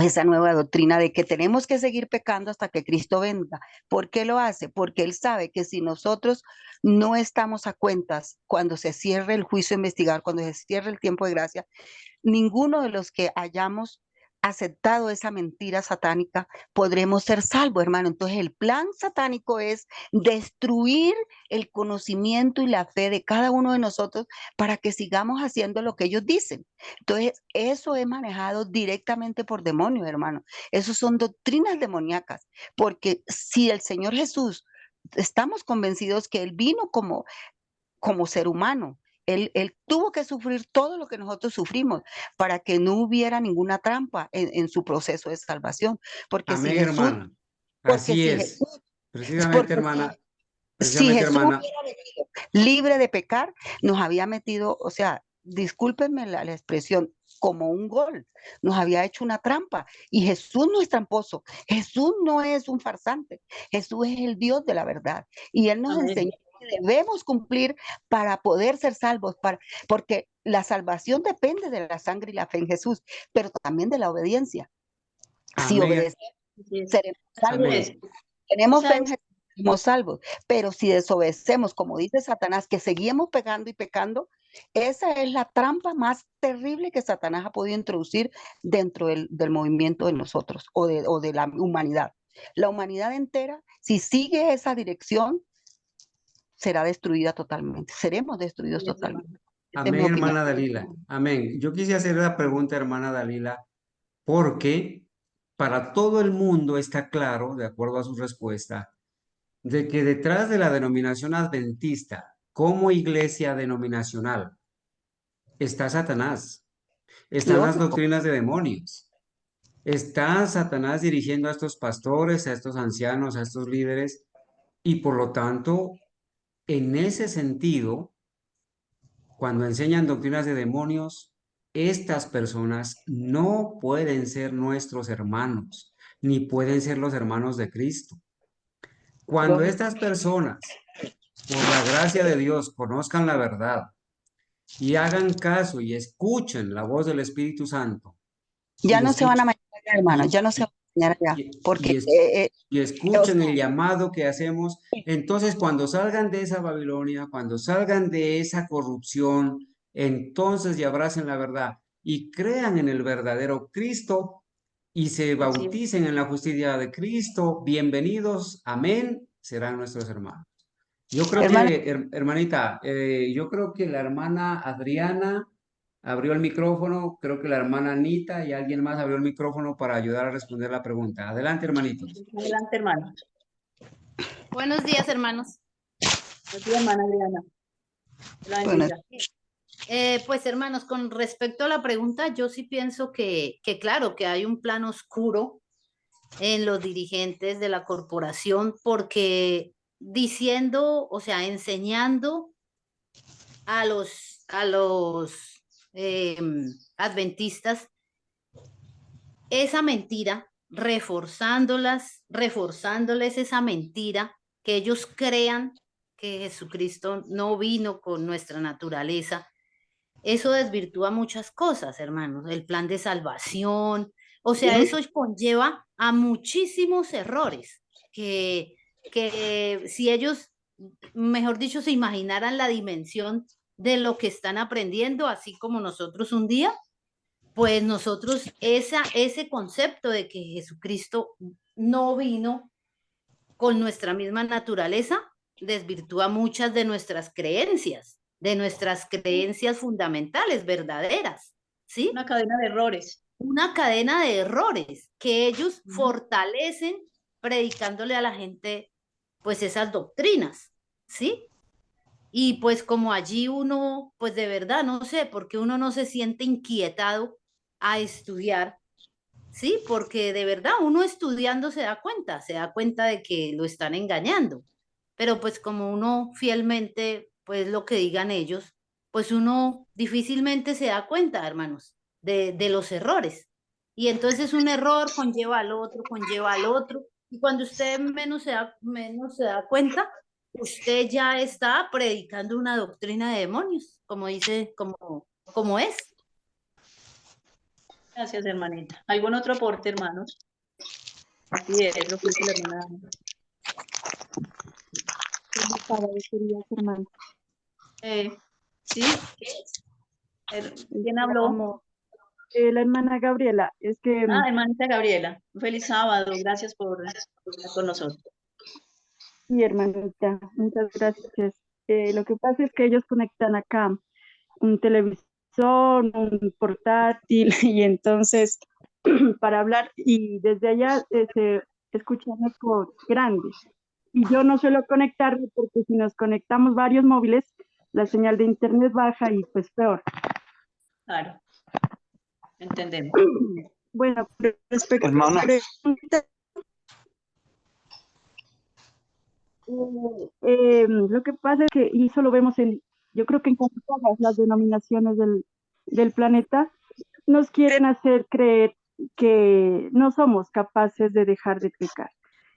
esa nueva doctrina de que tenemos que seguir pecando hasta que Cristo venga. ¿Por qué lo hace? Porque Él sabe que si nosotros no estamos a cuentas cuando se cierre el juicio investigador, cuando se cierre el tiempo de gracia, ninguno de los que hayamos aceptado esa mentira satánica podremos ser salvos, hermano. Entonces el plan satánico es destruir el conocimiento y la fe de cada uno de nosotros para que sigamos haciendo lo que ellos dicen. Entonces eso es manejado directamente por demonios, hermano. Eso son doctrinas demoníacas, porque si el Señor Jesús, estamos convencidos que Él vino como ser humano. Él tuvo que sufrir todo lo que nosotros sufrimos para que no hubiera ninguna trampa en su proceso de salvación. Porque si Amén, Jesús, hermana. porque Así si es. Jesús, Precisamente, porque hermana. si Precisamente, Jesús hermana. hubiera venido libre de pecar, nos había metido, o sea, discúlpenme la expresión, como un gol, nos había hecho una trampa. Y Jesús no es tramposo, Jesús no es un farsante, Jesús es el Dios de la verdad. Y Él nos enseñó Amén. que debemos cumplir para poder ser salvos, porque la salvación depende de la sangre y la fe en Jesús, pero también de la obediencia. Si Amén. obedecemos, seremos salvos. Amén. Tenemos O fe sea, en Jesús, seremos salvos, pero si desobedecemos, como dice Satanás, que seguimos pecando y pecando, esa es la trampa más terrible que Satanás ha podido introducir dentro del movimiento de nosotros o de la humanidad. La humanidad entera, si sigue esa dirección, será destruida totalmente. Seremos destruidos sí, es totalmente. Esa es Amén, mi opinión. hermana Dalila. Amén. Yo quise hacer la pregunta, hermana Dalila, porque para todo el mundo está claro, de acuerdo a su respuesta, de que detrás de la denominación adventista como iglesia denominacional está Satanás, están las Lógico. doctrinas de demonios, está Satanás dirigiendo a estos pastores, a estos ancianos, a estos líderes, y por lo tanto, en ese sentido, cuando enseñan doctrinas de demonios, estas personas no pueden ser nuestros hermanos, ni pueden ser los hermanos de Cristo. Cuando Lógico. estas personas, por la gracia de Dios, conozcan la verdad y hagan caso y escuchen la voz del Espíritu Santo, Ya y no se van a escuchen, mañana allá, hermano, y, ya no se van a mañana allá, y- porque y es- y escuchen el llamado que hacemos, entonces cuando salgan de esa Babilonia, cuando salgan de esa corrupción, entonces y abracen la verdad y crean en el verdadero Cristo y se así es. bauticen en la justicia de Cristo, bienvenidos, amén, serán nuestros hermanos. Yo creo hermano, que, hermanita, yo creo que la hermana Adriana abrió el micrófono, creo que la hermana Anita y alguien más abrió el micrófono para ayudar a responder la pregunta. Adelante, hermanitos. Adelante, hermano. Buenos días, hermanos. Buenos días, hermana Adriana. La bueno, bendiga. Pues, hermanos, con respecto a la pregunta, yo sí pienso que claro, que hay un plan oscuro en los dirigentes de la corporación, porque diciendo, o sea, enseñando a los adventistas esa mentira, reforzándoles esa mentira, que ellos crean que Jesucristo no vino con nuestra naturaleza. Eso desvirtúa muchas cosas, hermanos, el plan de salvación, o sea, eso conlleva a muchísimos errores, que si ellos, mejor dicho, se imaginaran la dimensión de lo que están aprendiendo, así como nosotros un día, pues nosotros ese concepto de que Jesucristo no vino con nuestra misma naturaleza desvirtúa muchas de nuestras creencias fundamentales, verdaderas, ¿sí? Una cadena de errores. Una cadena de errores que ellos fortalecen predicándole a la gente pues esas doctrinas, ¿sí? Y pues como allí uno, pues de verdad, no sé, porque uno no se siente inquietado a estudiar, ¿sí? Porque de verdad uno estudiando se da cuenta de que lo están engañando. Pero pues como uno fielmente, pues lo que digan ellos, pues uno difícilmente se da cuenta, hermanos, de los errores. Y entonces un error conlleva al otro, y cuando usted menos se da cuenta, usted ya está predicando una doctrina de demonios, como dice, como es. Gracias, hermanita. ¿Algún otro aporte, hermanos? Así es lo que dice la hermana. hermano. ¿Sí? ¿Quién habló? La hermana Gabriela, es que Hermanita Gabriela. Un feliz sábado. Gracias por estar con nosotros. sí, hermanita, muchas gracias. Lo que pasa es que ellos conectan acá un televisor, un portátil, y entonces para hablar, y desde allá se escuchan ecos grandes. Y yo no suelo conectarme porque si nos conectamos varios móviles, la señal de internet baja y pues peor. Claro. Entendemos. Bueno, respecto Hermana. a la pregunta, lo que pasa es que, y eso lo vemos yo creo que en casi todas las denominaciones del planeta, nos quieren hacer creer que no somos capaces de dejar de pecar.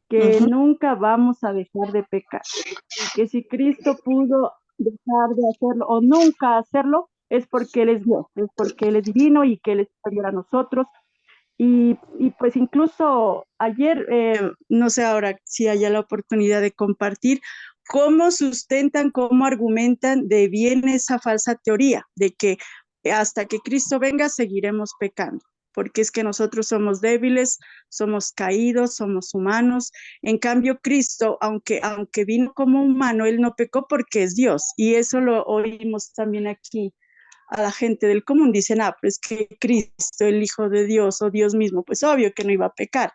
que Ujú. nunca vamos a dejar de pecar, y que si Cristo pudo dejar de hacerlo o nunca hacerlo, es porque Él es Dios, es porque Él es divino y que Él es superior a nosotros. Y pues incluso ayer, no sé ahora si haya la oportunidad de compartir cómo sustentan, cómo argumentan de bien esa falsa teoría de que hasta que Cristo venga seguiremos pecando, porque es que nosotros somos débiles, somos caídos, somos humanos. En cambio, Cristo, aunque vino como humano, Él no pecó porque es Dios, y eso lo oímos también aquí a la gente del común. Dicen, pues que Cristo, el Hijo de Dios o Dios mismo, pues obvio que no iba a pecar.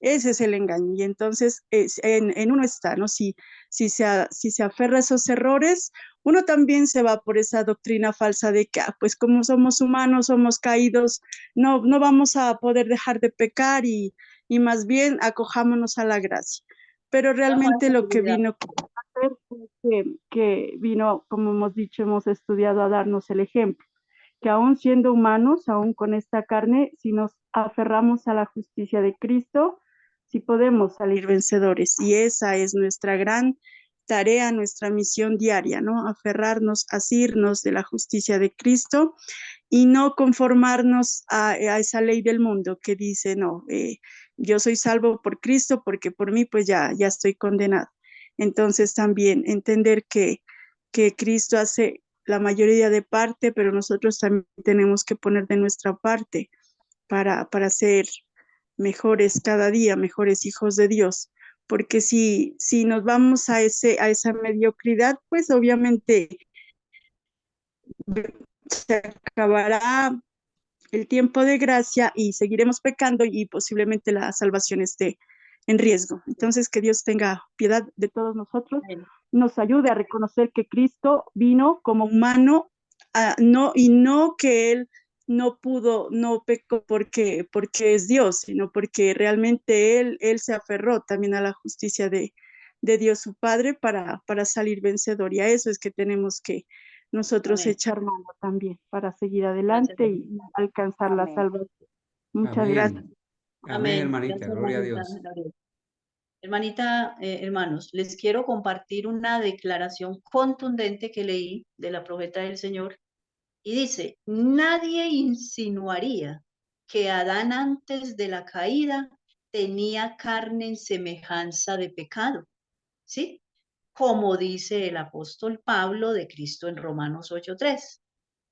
Ese es el engaño. Y entonces en uno está, ¿no? Si se aferra a esos errores, uno también se va por esa doctrina falsa de que, pues como somos humanos, somos caídos, no vamos a poder dejar de pecar y más bien acojámonos a la gracia. Pero realmente lo que vino a hacer fue que vino, como hemos dicho, hemos estudiado a darnos el ejemplo, que aún siendo humanos, aún con esta carne, si nos aferramos a la justicia de Cristo, sí podemos salir vencedores. Y esa es nuestra gran tarea, nuestra misión diaria, ¿no? Aferrarnos, asirnos de la justicia de Cristo y no conformarnos a esa ley del mundo que dice, no, yo soy salvo por Cristo porque por mí pues ya estoy condenado. Entonces también entender que Cristo hace la mayoría de parte, pero nosotros también tenemos que poner de nuestra parte para ser mejores cada día, mejores hijos de Dios. Porque si nos vamos a esa mediocridad, pues obviamente se acabará el tiempo de gracia y seguiremos pecando y posiblemente la salvación esté en riesgo. Entonces, que Dios tenga piedad de todos nosotros, nos ayude a reconocer que Cristo vino como humano, no que Él no pudo, no pecó porque es Dios, sino porque realmente Él se aferró también a la justicia de Dios su Padre para salir vencedor. Y a eso es que tenemos que nosotros Amén. echar mano también para seguir Gracias, adelante hermana. y alcanzar la Amén. salvación. Muchas gracias. Amén. Amén, Amén. hermanita. Gracias, Gloria a hermanita Dios. Gabriela. Hermanita, hermanos, les quiero compartir una declaración contundente que leí de la profeta del Señor y dice, nadie insinuaría que Adán antes de la caída tenía carne en semejanza de pecado, ¿sí? Como dice el apóstol Pablo de Cristo en Romanos 8:3.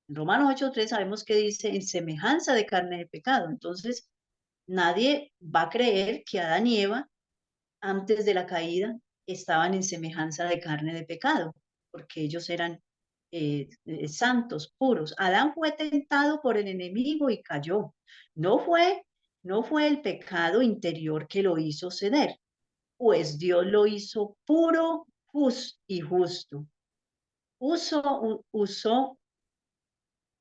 En Romanos 8:3 sabemos que dice en semejanza de carne de pecado. Entonces, nadie va a creer que Adán y Eva antes de la caída estaban en semejanza de carne de pecado, porque ellos eran santos, puros. Adán fue tentado por el enemigo y cayó. No fue, no fue el pecado interior que lo hizo ceder, pues Dios lo hizo puro y justo. Usó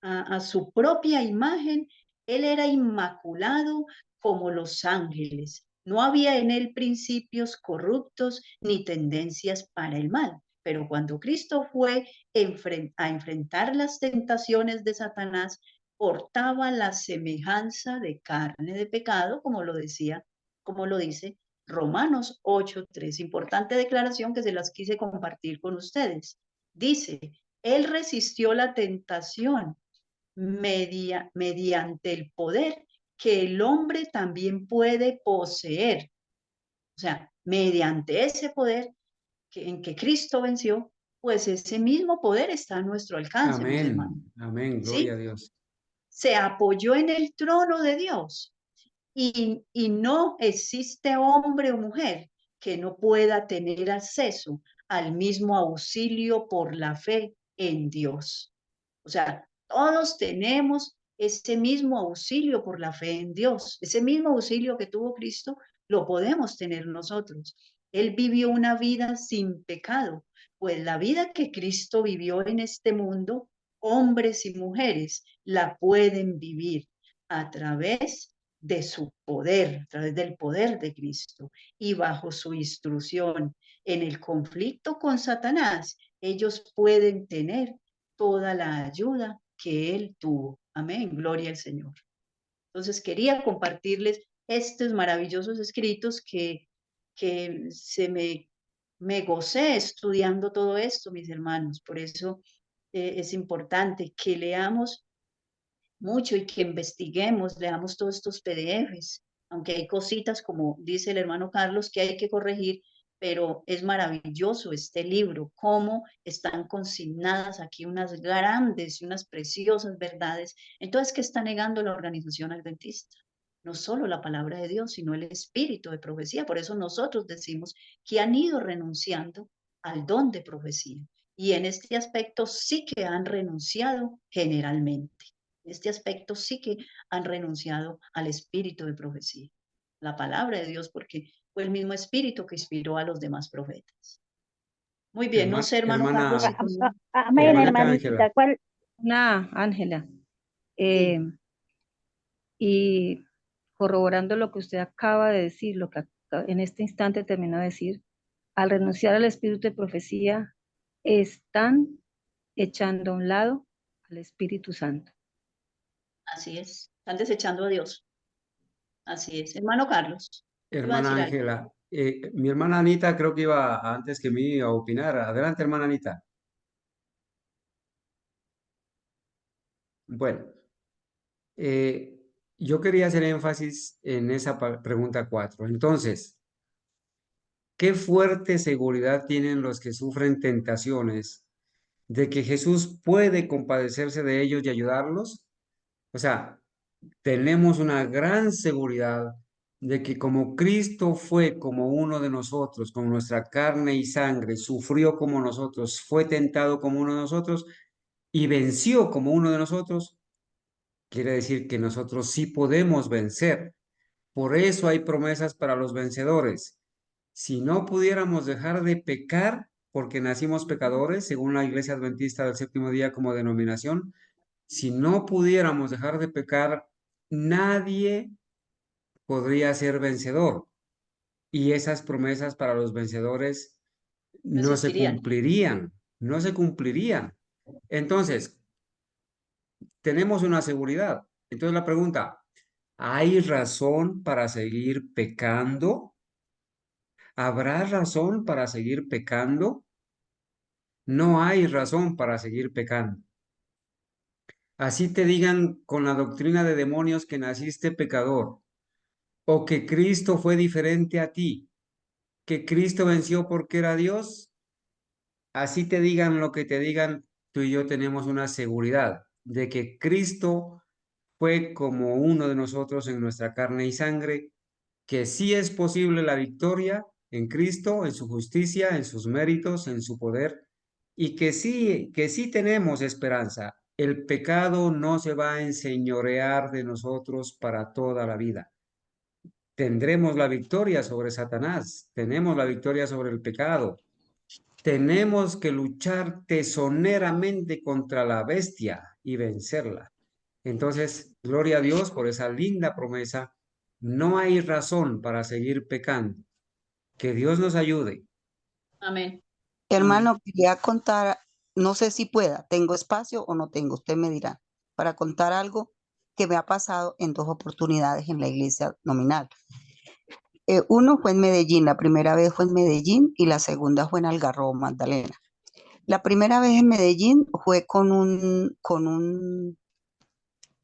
a su propia imagen, él era inmaculado como los ángeles. No había en él principios corruptos ni tendencias para el mal. Pero cuando Cristo fue a enfrentar las tentaciones de Satanás, portaba la semejanza de carne de pecado, como lo decía, como lo dice Romanos 8:3. Importante declaración que se las quise compartir con ustedes. Dice, él resistió la tentación mediante el poder que el hombre también puede poseer. O sea, mediante ese poder en que Cristo venció, pues ese mismo poder está a nuestro alcance, mis hermanos. Amén. Amén. Gloria a ¿Sí? Dios. Se apoyó en el trono de Dios y no existe hombre o mujer que no pueda tener acceso al mismo auxilio por la fe en Dios. O sea, todos tenemos ese mismo auxilio por la fe en Dios. Ese mismo auxilio que tuvo Cristo, lo podemos tener nosotros. Él vivió una vida sin pecado, pues la vida que Cristo vivió en este mundo, hombres y mujeres la pueden vivir a través de su poder, a través del poder de Cristo y bajo su instrucción. En el conflicto con Satanás, ellos pueden tener toda la ayuda que él tuvo. Amén, gloria al Señor. Entonces quería compartirles estos maravillosos escritos que que me gocé estudiando todo esto, mis hermanos. Por eso es importante que leamos mucho y que investiguemos, leamos todos estos PDFs, aunque hay cositas, como dice el hermano Carlos, que hay que corregir, pero es maravilloso este libro, cómo están consignadas aquí unas grandes y unas preciosas verdades. Entonces, ¿qué está negando la organización adventista? No solo la palabra de Dios, sino el espíritu de profecía. Por eso nosotros decimos que han ido renunciando al don de profecía. Y en este aspecto sí que han renunciado generalmente. En este aspecto sí que han renunciado al espíritu de profecía, la palabra de Dios, porque fue el mismo espíritu que inspiró a los demás profetas. Muy bien, no sé, hermano Carlos. Amén, hermana hermanita. Ángela. ¿Cuál? Ángela, y corroborando lo que usted acaba de decir, lo que en este instante terminó de decir, al renunciar al espíritu de profecía, están echando a un lado al Espíritu Santo. Así es, están desechando a Dios. Así es. Hermano Carlos. Hermana Ángela, mi hermana Anita creo que iba antes que mí a opinar. Adelante, hermana Anita. Bueno, yo quería hacer énfasis en esa pregunta 4. Entonces, ¿qué fuerte seguridad tienen los que sufren tentaciones de que Jesús puede compadecerse de ellos y ayudarlos? O sea, tenemos una gran seguridad de que como Cristo fue como uno de nosotros, con nuestra carne y sangre, sufrió como nosotros, fue tentado como uno de nosotros y venció como uno de nosotros, quiere decir que nosotros sí podemos vencer. Por eso hay promesas para los vencedores. Si no pudiéramos dejar de pecar, porque nacimos pecadores, según la Iglesia Adventista del Séptimo Día como denominación, si no pudiéramos dejar de pecar, nadie podría ser vencedor. Y esas promesas para los vencedores no se cumplirían, no se cumplirían. Entonces, tenemos una seguridad. Entonces la pregunta, ¿hay razón para seguir pecando? ¿Habrá razón para seguir pecando? No hay razón para seguir pecando. Así te digan con la doctrina de demonios que naciste pecador, o que Cristo fue diferente a ti, que Cristo venció porque era Dios, así te digan lo que te digan, tú y yo tenemos una seguridad de que Cristo fue como uno de nosotros en nuestra carne y sangre, que sí es posible la victoria en Cristo, en su justicia, en sus méritos, en su poder, y que sí tenemos esperanza. El pecado no se va a enseñorear de nosotros para toda la vida. Tendremos la victoria sobre Satanás, tenemos la victoria sobre el pecado. Tenemos que luchar tesoneramente contra la bestia y vencerla. Entonces, gloria a Dios por esa linda promesa. No hay razón para seguir pecando. Que Dios nos ayude. Amén. Hermano, quería contar, no sé si pueda, tengo espacio o no tengo, usted me dirá, para contar algo que me ha pasado en 2 oportunidades en la iglesia nominal. Uno fue en Medellín, la primera vez fue en Medellín y la segunda fue en Algarrobo, Magdalena. La primera vez en Medellín fue con un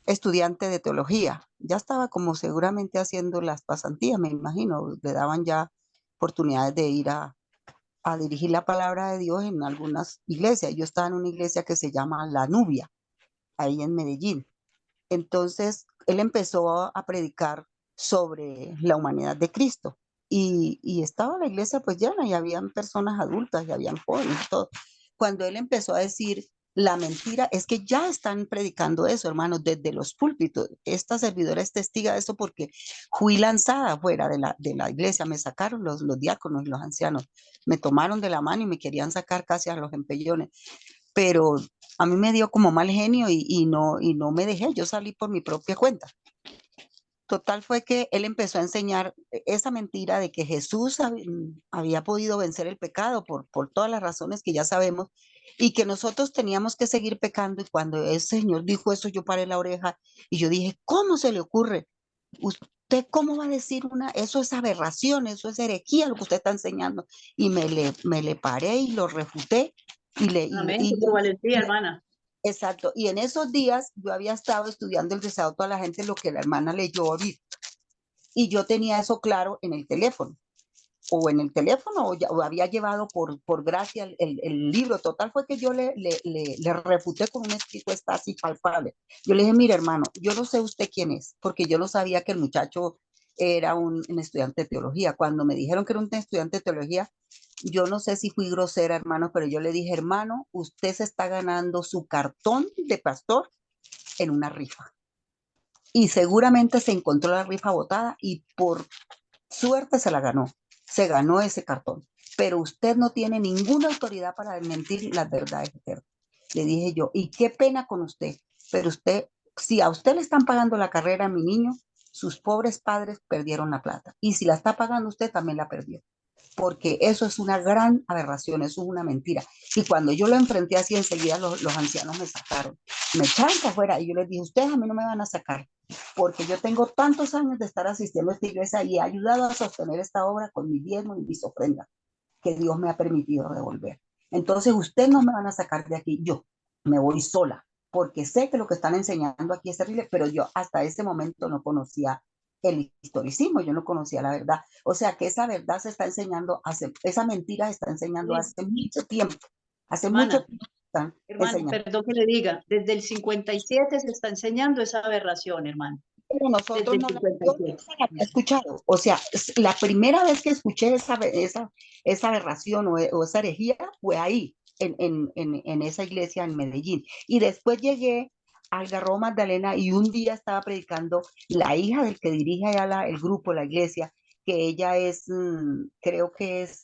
estudiante de teología. Ya estaba como seguramente haciendo las pasantías, me imagino, le daban ya oportunidades de ir a dirigir la palabra de Dios en algunas iglesias. Yo estaba en una iglesia que se llama La Nubia, ahí en Medellín. Entonces, él empezó a predicar sobre la humanidad de Cristo. Y estaba la iglesia pues llena y habían personas adultas y habían jóvenes y todo. Cuando él empezó a decir la mentira, es que ya están predicando eso, hermanos, desde los púlpitos. Esta servidora es testiga de eso porque fui lanzada fuera de la iglesia, me sacaron los diáconos y los ancianos, me tomaron de la mano y me querían sacar casi a los empellones, pero a mí me dio como mal genio y no me dejé, yo salí por mi propia cuenta. Total fue que él empezó a enseñar esa mentira de que Jesús había podido vencer el pecado por todas las razones que ya sabemos y que nosotros teníamos que seguir pecando. Y cuando el Señor dijo eso, yo paré la oreja y yo dije, ¿cómo se le ocurre? ¿usted cómo va a decir eso es aberración, eso es herejía lo que usted está enseñando? Y me le paré y lo refuté. Amén, por su valentía, hermana. Exacto. Y en esos días yo había estado estudiando el desahogo a la gente, lo que la hermana leyó ahorita. Y yo tenía eso claro en el teléfono. O en el teléfono, o había llevado por gracia el libro. Total fue que yo le refuté con un escrito está así palpable. Yo le dije, mire hermano, yo no sé usted quién es, porque yo no sabía que el muchacho era un estudiante de teología. Cuando me dijeron que era un estudiante de teología, yo no sé si fui grosera, hermano, pero yo le dije, hermano, usted se está ganando su cartón de pastor en una rifa. Y seguramente se encontró la rifa botada y por suerte se la ganó. Se ganó ese cartón. Pero usted no tiene ninguna autoridad para desmentir las verdades eternas. Le dije yo, y qué pena con usted, pero usted, si a usted le están pagando la carrera a mi niño, sus pobres padres perdieron la plata. Y si la está pagando usted, también la perdió. Porque eso es una gran aberración, eso es una mentira. Y cuando yo lo enfrenté así, enseguida los ancianos me sacaron. Me echaron para afuera y yo les dije, ustedes a mí no me van a sacar, porque yo tengo tantos años de estar asistiendo a esta iglesia y he ayudado a sostener esta obra con mi diezmo y mis ofrendas que Dios me ha permitido devolver. Entonces, ustedes no me van a sacar de aquí, yo me voy sola, porque sé que lo que están enseñando aquí es terrible, pero yo hasta ese momento no conocía el historicismo, yo no conocía la verdad. O sea que esa verdad se está enseñando, esa mentira se está enseñando hace mucho tiempo. Hace mucho tiempo están enseñando. Perdón que le diga, desde el 57 se está enseñando esa aberración, hermano. Pero nosotros no la había escuchado. O sea, la primera vez que escuché esa aberración o esa herejía fue ahí, en esa iglesia en Medellín. Y después llegué al Garro Magdalena y un día estaba predicando la hija del que dirige allá el grupo, la iglesia, que ella es, creo que es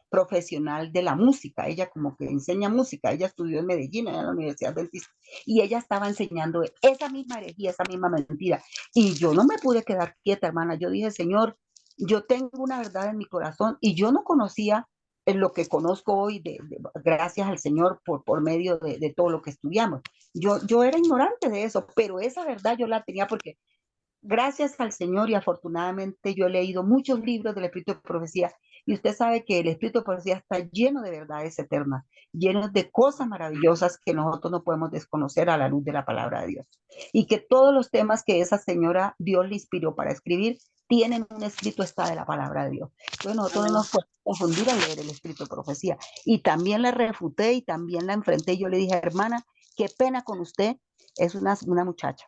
profesional de la música. Ella como que enseña música. Ella estudió en Medellín, en la Universidad del Adventista, y ella estaba enseñando esa misma herejía, esa misma mentira. Y yo no me pude quedar quieta, hermana. Yo dije, Señor, yo tengo una verdad en mi corazón y yo no conocía lo que conozco hoy, gracias al Señor por medio de todo lo que estudiamos. Yo era ignorante de eso, pero esa verdad yo la tenía porque gracias al Señor y afortunadamente yo he leído muchos libros del Espíritu de Profecía y usted sabe que el Espíritu de Profecía está lleno de verdades eternas, lleno de cosas maravillosas que nosotros no podemos desconocer a la luz de la palabra de Dios. Y que todos los temas que esa señora Dios le inspiró para escribir tienen un escrito está de la palabra de Dios. Entonces nosotros no nos podemos confundir al leer el Espíritu de Profecía. Y también la refuté y también la enfrenté. Yo le dije, hermana, qué pena con usted, es una muchacha.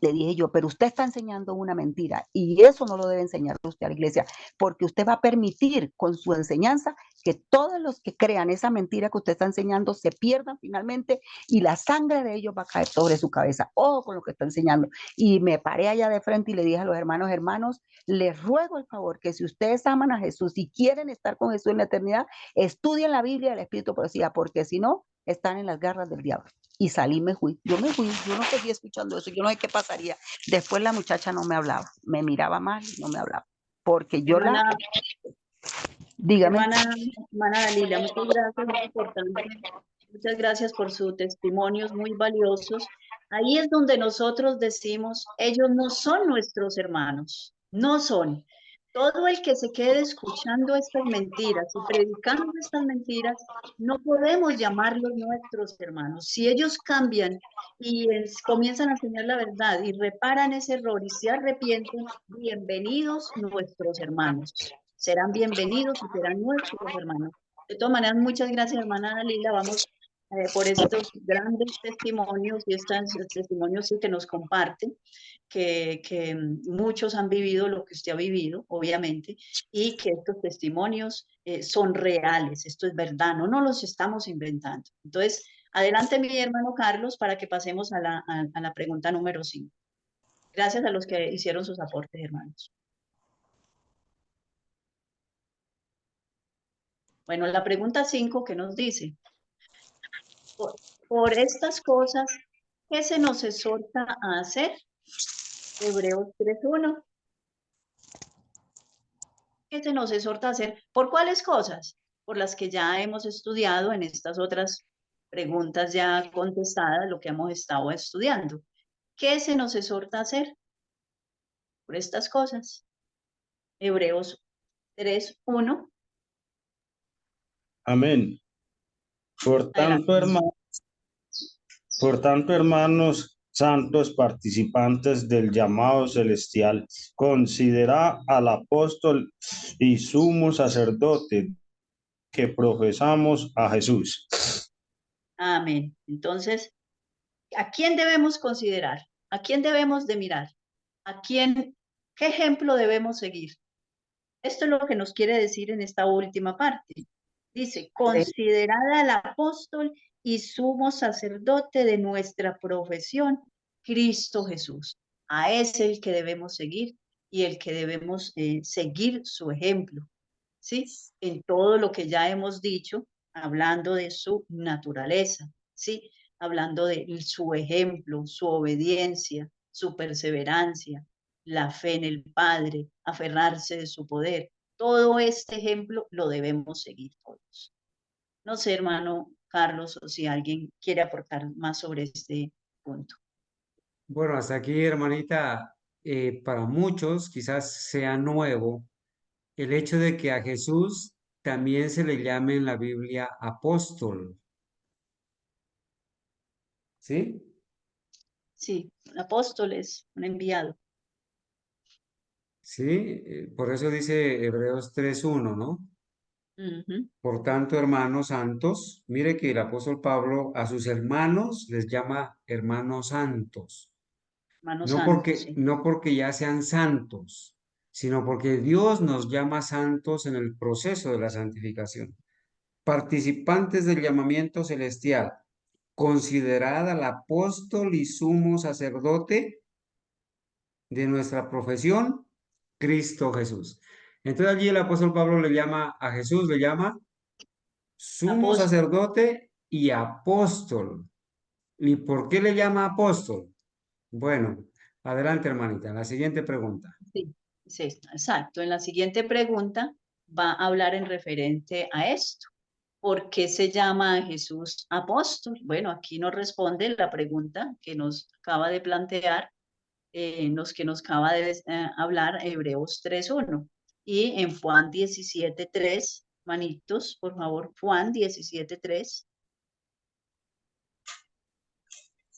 Le dije yo, pero usted está enseñando una mentira y eso no lo debe enseñar usted a la iglesia, porque usted va a permitir con su enseñanza que todos los que crean esa mentira que usted está enseñando se pierdan finalmente y la sangre de ellos va a caer sobre su cabeza. Ojo con lo que está enseñando. Y me paré allá de frente y le dije a los hermanos, les ruego el favor que si ustedes aman a Jesús y quieren estar con Jesús en la eternidad, estudien la Biblia del Espíritu de Profecía, porque si no, están en las garras del diablo. Y salí, me fui, yo no seguía escuchando eso, yo no sé qué pasaría. Después la muchacha no me hablaba, me miraba mal y no me hablaba, porque yo hermana, dígame. Hermana Dalila, muchas gracias, muy importante. Muchas gracias por sus testimonios muy valiosos. Ahí es donde nosotros decimos, ellos no son nuestros hermanos, no son. Todo el que se quede escuchando estas mentiras y predicando estas mentiras, no podemos llamarlos nuestros hermanos. Si ellos cambian y comienzan a enseñar la verdad y reparan ese error y se arrepienten, bienvenidos nuestros hermanos. Serán bienvenidos y serán nuestros hermanos. De todas maneras, muchas gracias, hermana Dalila. Vamos por estos grandes testimonios y estos testimonios sí que nos comparten, que muchos han vivido lo que usted ha vivido, obviamente, y que estos testimonios son reales, esto es verdad, no nos los estamos inventando. Entonces, adelante mi hermano Carlos para que pasemos a la pregunta número 5. Gracias a los que hicieron sus aportes, hermanos. Bueno, la pregunta 5 que nos dice, por estas cosas, ¿qué se nos exhorta a hacer? Hebreos 3:1. ¿Qué se nos exhorta a hacer? ¿Por cuáles cosas? Por las que ya hemos estudiado en estas otras preguntas ya contestadas, lo que hemos estado estudiando. ¿Qué se nos exhorta a hacer? por estas cosas. Hebreos 3:1. Amén. Por Adelante. tanto, hermanos santos, participantes del llamado celestial, considera al apóstol y sumo sacerdote que profesamos a Jesús. Amén. Entonces, ¿a quién debemos considerar? ¿A quién debemos de mirar? ¿A quién? ¿Qué ejemplo debemos seguir? Esto es lo que nos quiere decir en esta última parte. Dice, considerad al apóstol y sumo sacerdote de nuestra profesión, Cristo Jesús. A ese el que debemos seguir y el que debemos seguir su ejemplo, ¿sí? En todo lo que ya hemos dicho, hablando de su naturaleza, ¿sí? Hablando de su ejemplo, su obediencia, su perseverancia, la fe en el Padre, aferrarse de su poder. Todo este ejemplo lo debemos seguir todos. No sé, hermano Carlos, o si alguien quiere aportar más sobre este punto. Bueno, hasta aquí, hermanita, para muchos quizás sea nuevo el hecho de que a Jesús también se le llame en la Biblia apóstol, ¿sí? Sí, apóstol es un enviado. Sí, por eso dice Hebreos 3:1, ¿no? Ujú. Por tanto, hermanos santos, mire que el apóstol Pablo a sus hermanos les llama hermanos santos. Hermano No santo, porque, sí. no porque ya sean santos, sino porque Dios nos llama santos en el proceso de la santificación. Participantes del llamamiento celestial, considerad al apóstol y sumo sacerdote de nuestra profesión, Cristo Jesús. Entonces allí el apóstol Pablo le llama a Jesús, le llama sumo Apóstol. sacerdote y apóstol. ¿Y por qué le llama apóstol? Bueno, adelante, hermanita. La siguiente pregunta. Sí, sí, exacto. En la siguiente pregunta va a hablar en referente a esto. ¿Por qué se llama a Jesús apóstol? Bueno, aquí nos responde la pregunta que nos acaba de plantear, que nos acaba de hablar Hebreos 3:1. Y en Juan 17:3, manitos, por favor, Juan 17:3.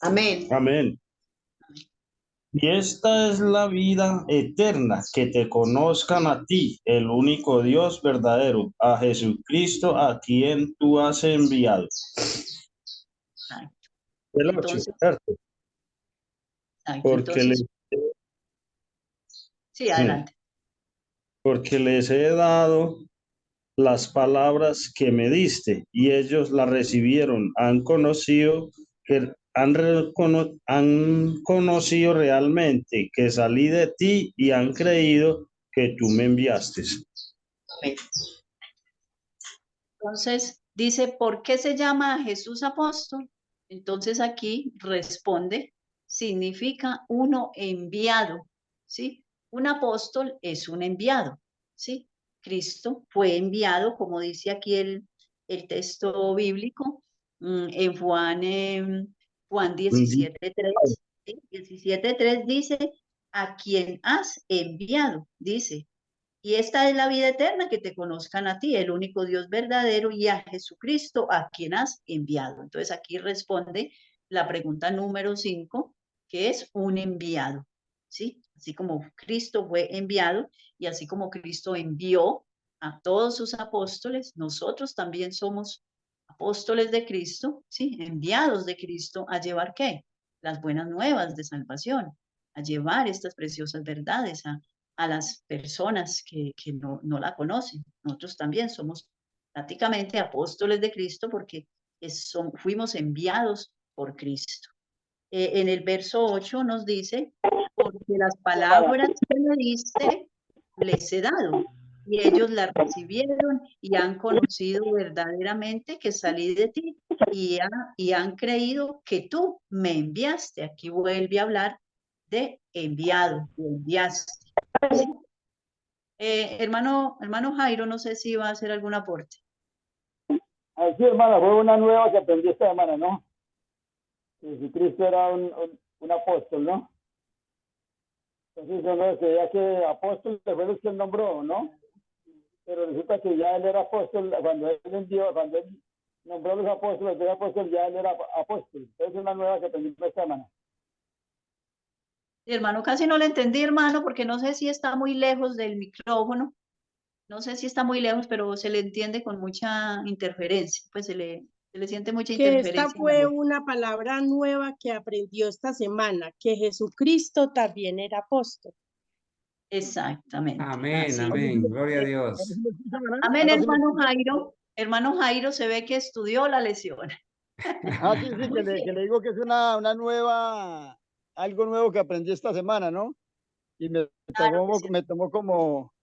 Amén. Amén. Y esta es la vida eterna, que te conozcan a ti, el único Dios verdadero, a Jesucristo, a quien tú has enviado. Exacto. El 8, Entonces, ¿cierto? exacto. Porque Entonces, sí, adelante. porque les he dado las palabras que me diste, y ellos las recibieron, han conocido realmente que salí de ti y han creído que tú me enviaste. Entonces, dice, ¿por qué se llama a Jesús apóstol? Entonces aquí responde, significa uno enviado, ¿sí? Un apóstol es un enviado, ¿sí? Cristo fue enviado, como dice aquí el texto bíblico, en Juan 17:3, ¿sí? 17:3 dice, a quien has enviado, dice. Y esta es la vida eterna, que te conozcan a ti, el único Dios verdadero, y a Jesucristo, a quien has enviado. Entonces aquí responde la pregunta número 5, que es un enviado, ¿sí? Así como Cristo fue enviado y así como Cristo envió a todos sus apóstoles, nosotros también somos apóstoles de Cristo, ¿sí? Enviados de Cristo a llevar, ¿qué? Las buenas nuevas de salvación, a llevar estas preciosas verdades a las personas que no la conocen. Nosotros también somos prácticamente apóstoles de Cristo porque fuimos enviados por Cristo. En el verso 8 nos dice, porque las palabras que me diste les he dado, y ellos las recibieron y han conocido verdaderamente que salí de ti y han creído que tú me enviaste. Aquí vuelve a hablar de enviado, de enviaste. ¿Sí? Hermano Jairo, no sé si va a hacer algún aporte. Así, hermana, fue una nueva que aprendí esta semana, ¿no? Jesucristo era un apóstol, ¿no? Entonces uno creía que apóstol fue los que él nombró, ¿no? Pero resulta que ya él era apóstol cuando él nombró a los apóstoles, ya él era apóstol. Es una nueva que aprendí esta semana. Y hermano, casi no le entendí, hermano, porque no sé si está muy lejos del micrófono. No sé si está muy lejos, pero se le entiende con mucha interferencia. Pues se le siente mucha Que esta interferencia en la fue voz. una palabra nueva que aprendió esta semana, que Jesucristo también era apóstol. Exactamente. Amén, así. amén. Gloria a Dios. Amén, hermano Jairo. Hermano Jairo se ve que estudió la lección. Sí, que le digo que es una nueva, algo nuevo que aprendí esta semana, ¿no? Y me tomó como,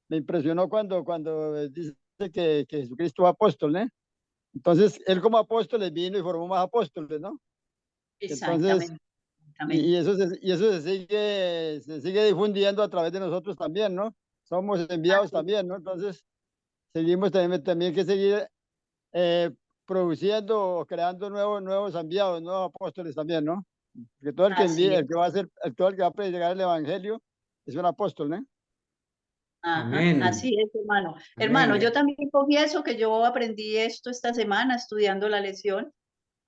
me impresionó cuando dice que Jesucristo es apóstol, ¿eh? Entonces, él como apóstol vino y formó más apóstoles, ¿no? Entonces, y eso se sigue difundiendo a través de nosotros también, ¿no? Somos enviados también, ¿no? Entonces, seguimos también que seguir produciendo o creando nuevos enviados, nuevos apóstoles también, ¿no? Que todo el que envía, todo el que va a predicar el evangelio es un apóstol, ¿no? Ajá, Amén. así es, hermano. Amén. Hermano, yo también confieso que yo aprendí esto esta semana estudiando la lección.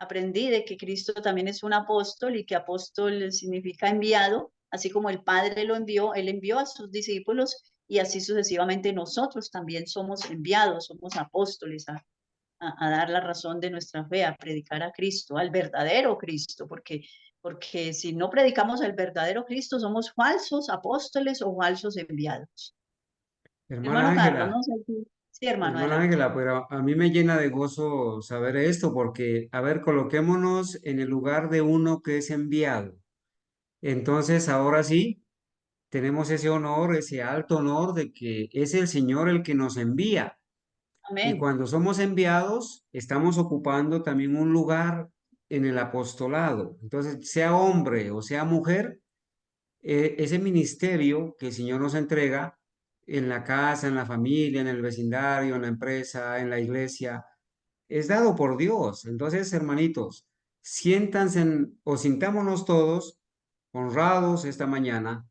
Aprendí de que Cristo también es un apóstol y que apóstol significa enviado, así como el Padre lo envió, él envió a sus discípulos y así sucesivamente nosotros también somos enviados, somos apóstoles a dar la razón de nuestra fe, a predicar a Cristo, al verdadero Cristo, porque si no predicamos al verdadero Cristo somos falsos apóstoles o falsos enviados. Hermana Hermano Carlos, Ángela, no sé si... Sí, hermano, hermana adelante. Ángela, pero a mí me llena de gozo saber esto porque, a ver, coloquémonos en el lugar de uno que es enviado. Entonces, ahora sí, tenemos ese honor, ese alto honor de que es el Señor el que nos envía. Y Amén. cuando somos enviados, estamos ocupando también un lugar en el apostolado. Entonces, sea hombre o sea mujer, ese ministerio que el Señor nos entrega en la casa, en la familia, en el vecindario, en la empresa, en la iglesia, es dado por Dios. Entonces, hermanitos, o sintámonos todos honrados esta mañana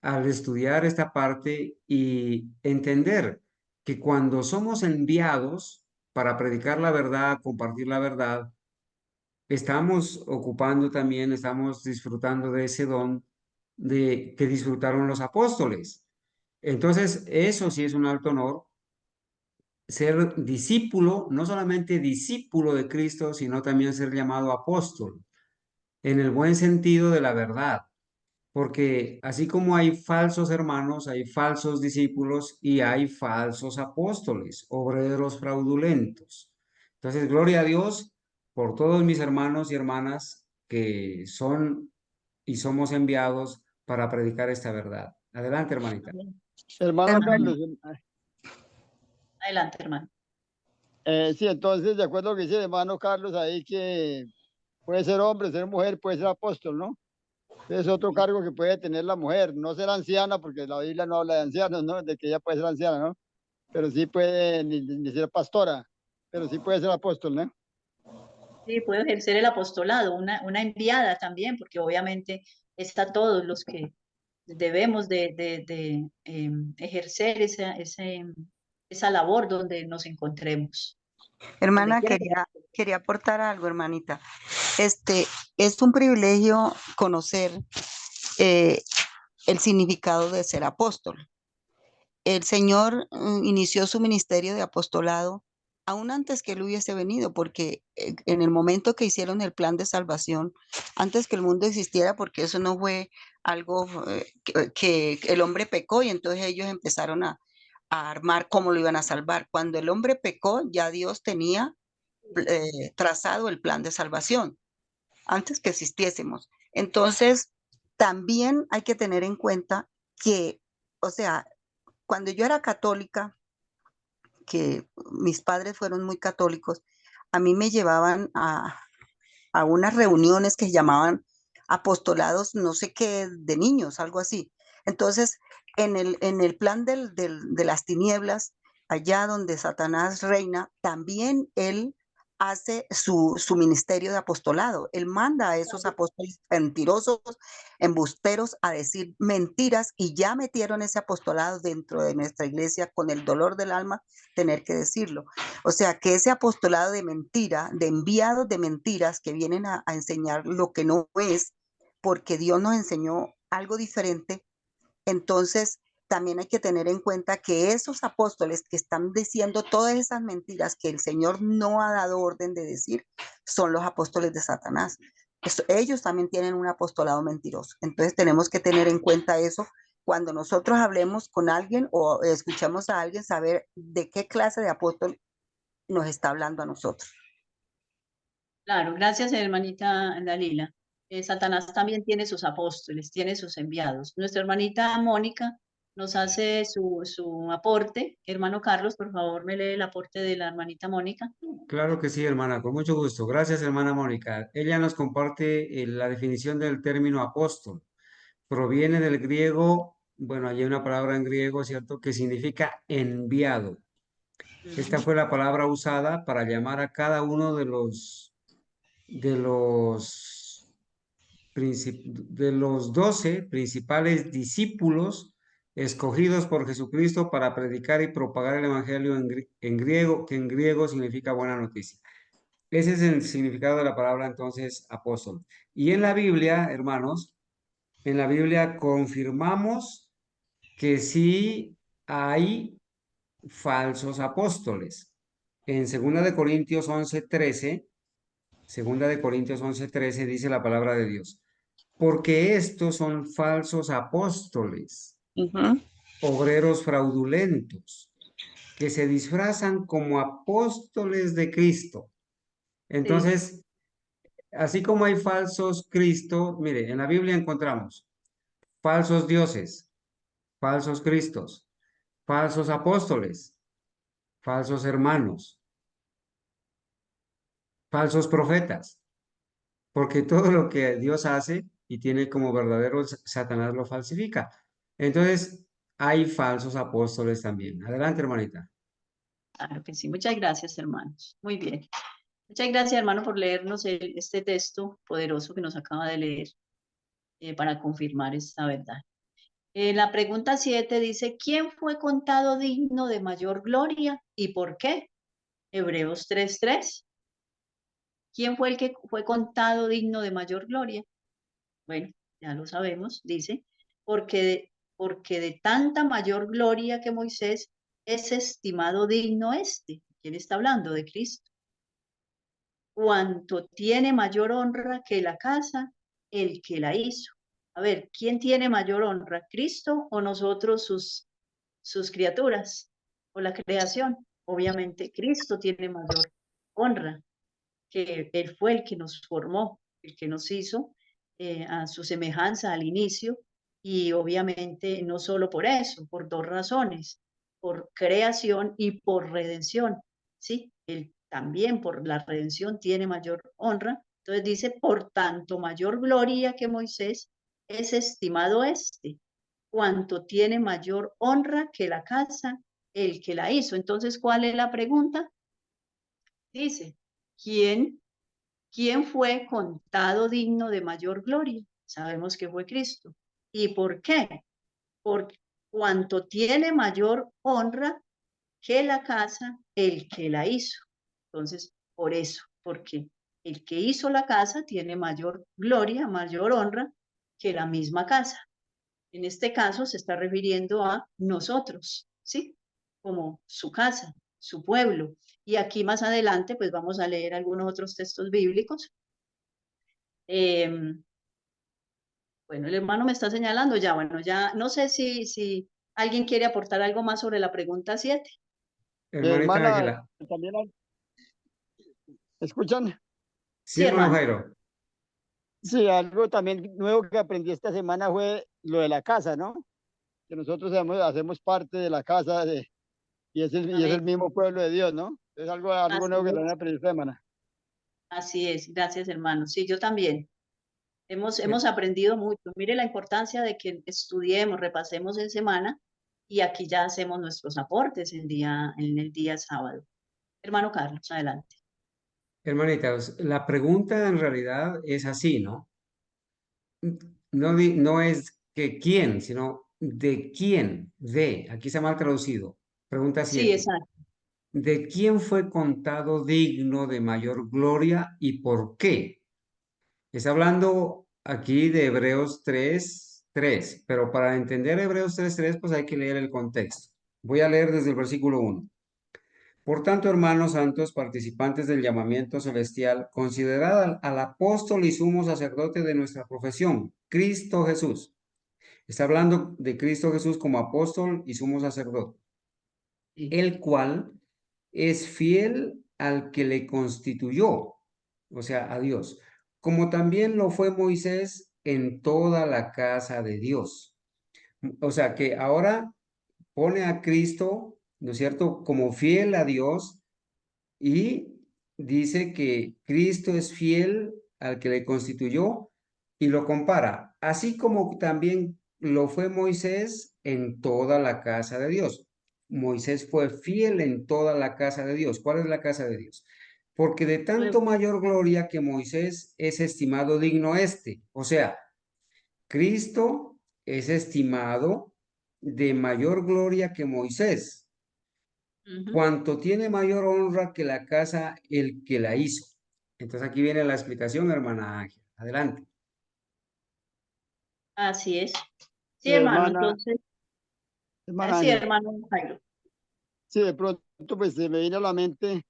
al estudiar esta parte y entender que cuando somos enviados para predicar la verdad, compartir la verdad, estamos ocupando también, estamos disfrutando de ese don de que disfrutaron los apóstoles. Entonces, eso sí es un alto honor, ser discípulo, no solamente discípulo de Cristo, sino también ser llamado apóstol, en el buen sentido de la verdad. Porque así como hay falsos hermanos, hay falsos discípulos y hay falsos apóstoles, obreros fraudulentos. Entonces, gloria a Dios por todos mis hermanos y hermanas que son y somos enviados para predicar esta verdad. Adelante, hermanita. Hermano Carlos, Adelante, hermano. sí, entonces, de acuerdo a lo que dice el hermano Carlos ahí, que puede ser hombre, ser mujer, puede ser apóstol, ¿no? Es otro cargo que puede tener la mujer, no ser anciana, porque la Biblia no habla de ancianos, ¿no? De que ella puede ser anciana, ¿no? Pero sí puede ni ser pastora, pero sí puede ser apóstol, ¿no? Sí, puede ejercer el apostolado, una enviada también, porque obviamente está todos los que debemos de ejercer esa labor donde nos encontremos. Hermana, Donde quiera que quería aportar algo, hermanita. Es un privilegio conocer el significado de ser apóstol. El Señor inició su ministerio de apostolado aún antes que Él hubiese venido, porque en el momento que hicieron el plan de salvación, antes que el mundo existiera, porque eso no fue algo que el hombre pecó y entonces ellos empezaron a armar cómo lo iban a salvar. Cuando el hombre pecó, ya Dios tenía trazado el plan de salvación antes que existiésemos. Entonces, también hay que tener en cuenta que, o sea, cuando yo era católica, que mis padres fueron muy católicos, a mí me llevaban a unas reuniones que se llamaban apostolados, no sé qué, de niños, algo así. Entonces, en el plan de las tinieblas, allá donde Satanás reina, también él hace su ministerio de apostolado. Él manda a esos apóstoles mentirosos, embusteros, a decir mentiras, y ya metieron ese apostolado dentro de nuestra iglesia con el dolor del alma tener que decirlo. O sea, que ese apostolado de mentira, de enviados de mentiras que vienen a enseñar lo que no es, porque Dios nos enseñó algo diferente. Entonces, también hay que tener en cuenta que esos apóstoles que están diciendo todas esas mentiras que el Señor no ha dado orden de decir, son los apóstoles de Satanás. Ellos también tienen un apostolado mentiroso. Entonces, tenemos que tener en cuenta eso cuando nosotros hablemos con alguien o escuchamos a alguien, saber de qué clase de apóstol nos está hablando a nosotros. Claro, gracias, hermanita Dalila. Satanás también tiene sus apóstoles, tiene sus enviados. Nuestra hermanita Mónica nos hace su aporte. Hermano Carlos, por favor, me lee el aporte de la hermanita Mónica. Claro que sí, hermana, con mucho gusto. Gracias, hermana Mónica. Ella nos comparte la definición del término apóstol. Proviene del griego, bueno, hay una palabra en griego, ¿cierto?, que significa enviado. Esta fue la palabra usada para llamar a cada uno de los 12 principales discípulos escogidos por Jesucristo para predicar y propagar el evangelio en griego, que en griego significa buena noticia. Ese es el significado de la palabra entonces apóstol. Y en la Biblia, hermanos, en la Biblia confirmamos que sí hay falsos apóstoles. En 2 de Corintios 11:13, 2 de Corintios 11:13 dice la palabra de Dios, porque estos son falsos apóstoles, obreros fraudulentos, que se disfrazan como apóstoles de Cristo. Entonces, así como hay falsos Cristo, mire, en la Biblia encontramos falsos dioses, falsos Cristos, falsos apóstoles, falsos hermanos, falsos profetas, porque todo lo que Dios hace y tiene como verdadero, Satanás lo falsifica. Entonces, hay falsos apóstoles también. Adelante, hermanita. Claro que sí. Muchas gracias, hermanos. Muy bien. Muchas gracias, hermano, por leernos este texto poderoso que nos acaba de leer para confirmar esta verdad. La pregunta 7 dice, ¿quién fue contado digno de mayor gloria y por qué? Hebreos 3:3. ¿Quién fue el que fue contado digno de mayor gloria? Bueno, ya lo sabemos, dice, porque de tanta mayor gloria que Moisés es estimado digno este. ¿Quién está hablando? De Cristo. Cuanto tiene mayor honra que la casa, el que la hizo. A ver, ¿quién tiene mayor honra? ¿Cristo o nosotros, sus criaturas? ¿O la creación? Obviamente, Cristo tiene mayor honra, que Él fue el que nos formó, el que nos hizo a su semejanza al inicio, y obviamente no solo por eso, por dos razones, por creación y por redención, ¿sí? Él también por la redención tiene mayor honra. Entonces dice, por tanto mayor gloria que Moisés es estimado este, cuanto tiene mayor honra que la casa, el que la hizo. Entonces, ¿cuál es la pregunta? Dice, ¿quién fue contado digno de mayor gloria? Sabemos que fue Cristo. ¿Y por qué? Por cuanto tiene mayor honra que la casa, el que la hizo. Entonces, por eso, porque el que hizo la casa tiene mayor gloria, mayor honra que la misma casa. En este caso se está refiriendo a nosotros, ¿sí? Como su casa, su pueblo. Y aquí más adelante, pues vamos a leer algunos otros textos bíblicos. Bueno, el hermano me está señalando ya, bueno, ya no sé si alguien quiere aportar algo más sobre la pregunta 7. Hermanita Hermana, Ángela. también, ¿escuchan? Sí, hermano Jairo. Sí, algo también nuevo que aprendí esta semana fue lo de la casa, ¿no? Que nosotros hacemos parte de la casa y es el mismo pueblo de Dios, ¿no? Es algo nuevo que también aprendí esta semana. Así es, gracias hermano. Sí, yo también. Hemos aprendido mucho. Mire la importancia de que estudiemos, repasemos en semana y aquí ya hacemos nuestros aportes en el día sábado. Hermano Carlos, adelante. Hermanitas, la pregunta en realidad es así, ¿no? No es que quién, sino de quién, aquí está mal traducido. Pregunta Sí, 7. exacto. ¿De quién fue contado digno de mayor gloria y por qué? Está hablando aquí de Hebreos 3:3, pero para entender Hebreos 3:3, pues hay que leer el contexto. Voy a leer desde el versículo 1. Por tanto, hermanos santos, participantes del llamamiento celestial, considerad al apóstol y sumo sacerdote de nuestra profesión, Cristo Jesús. Está hablando de Cristo Jesús como apóstol y sumo sacerdote, el cual es fiel al que le constituyó, o sea, a Dios, como también lo fue Moisés en toda la casa de Dios. O sea, que ahora pone a Cristo, ¿no es cierto?, como fiel a Dios y dice que Cristo es fiel al que le constituyó y lo compara, así como también lo fue Moisés en toda la casa de Dios. Moisés fue fiel en toda la casa de Dios. ¿Cuál es la casa de Dios? Porque de tanto mayor gloria que Moisés es estimado digno este. O sea, Cristo es estimado de mayor gloria que Moisés, cuanto tiene mayor honra que la casa el que la hizo. Entonces aquí viene la explicación, hermana Ángel. Adelante. Así es. Sí, Sí, hermano, hermana entonces, Ángela. sí, hermano Jairo. Sí, de pronto pues se me viene a la mente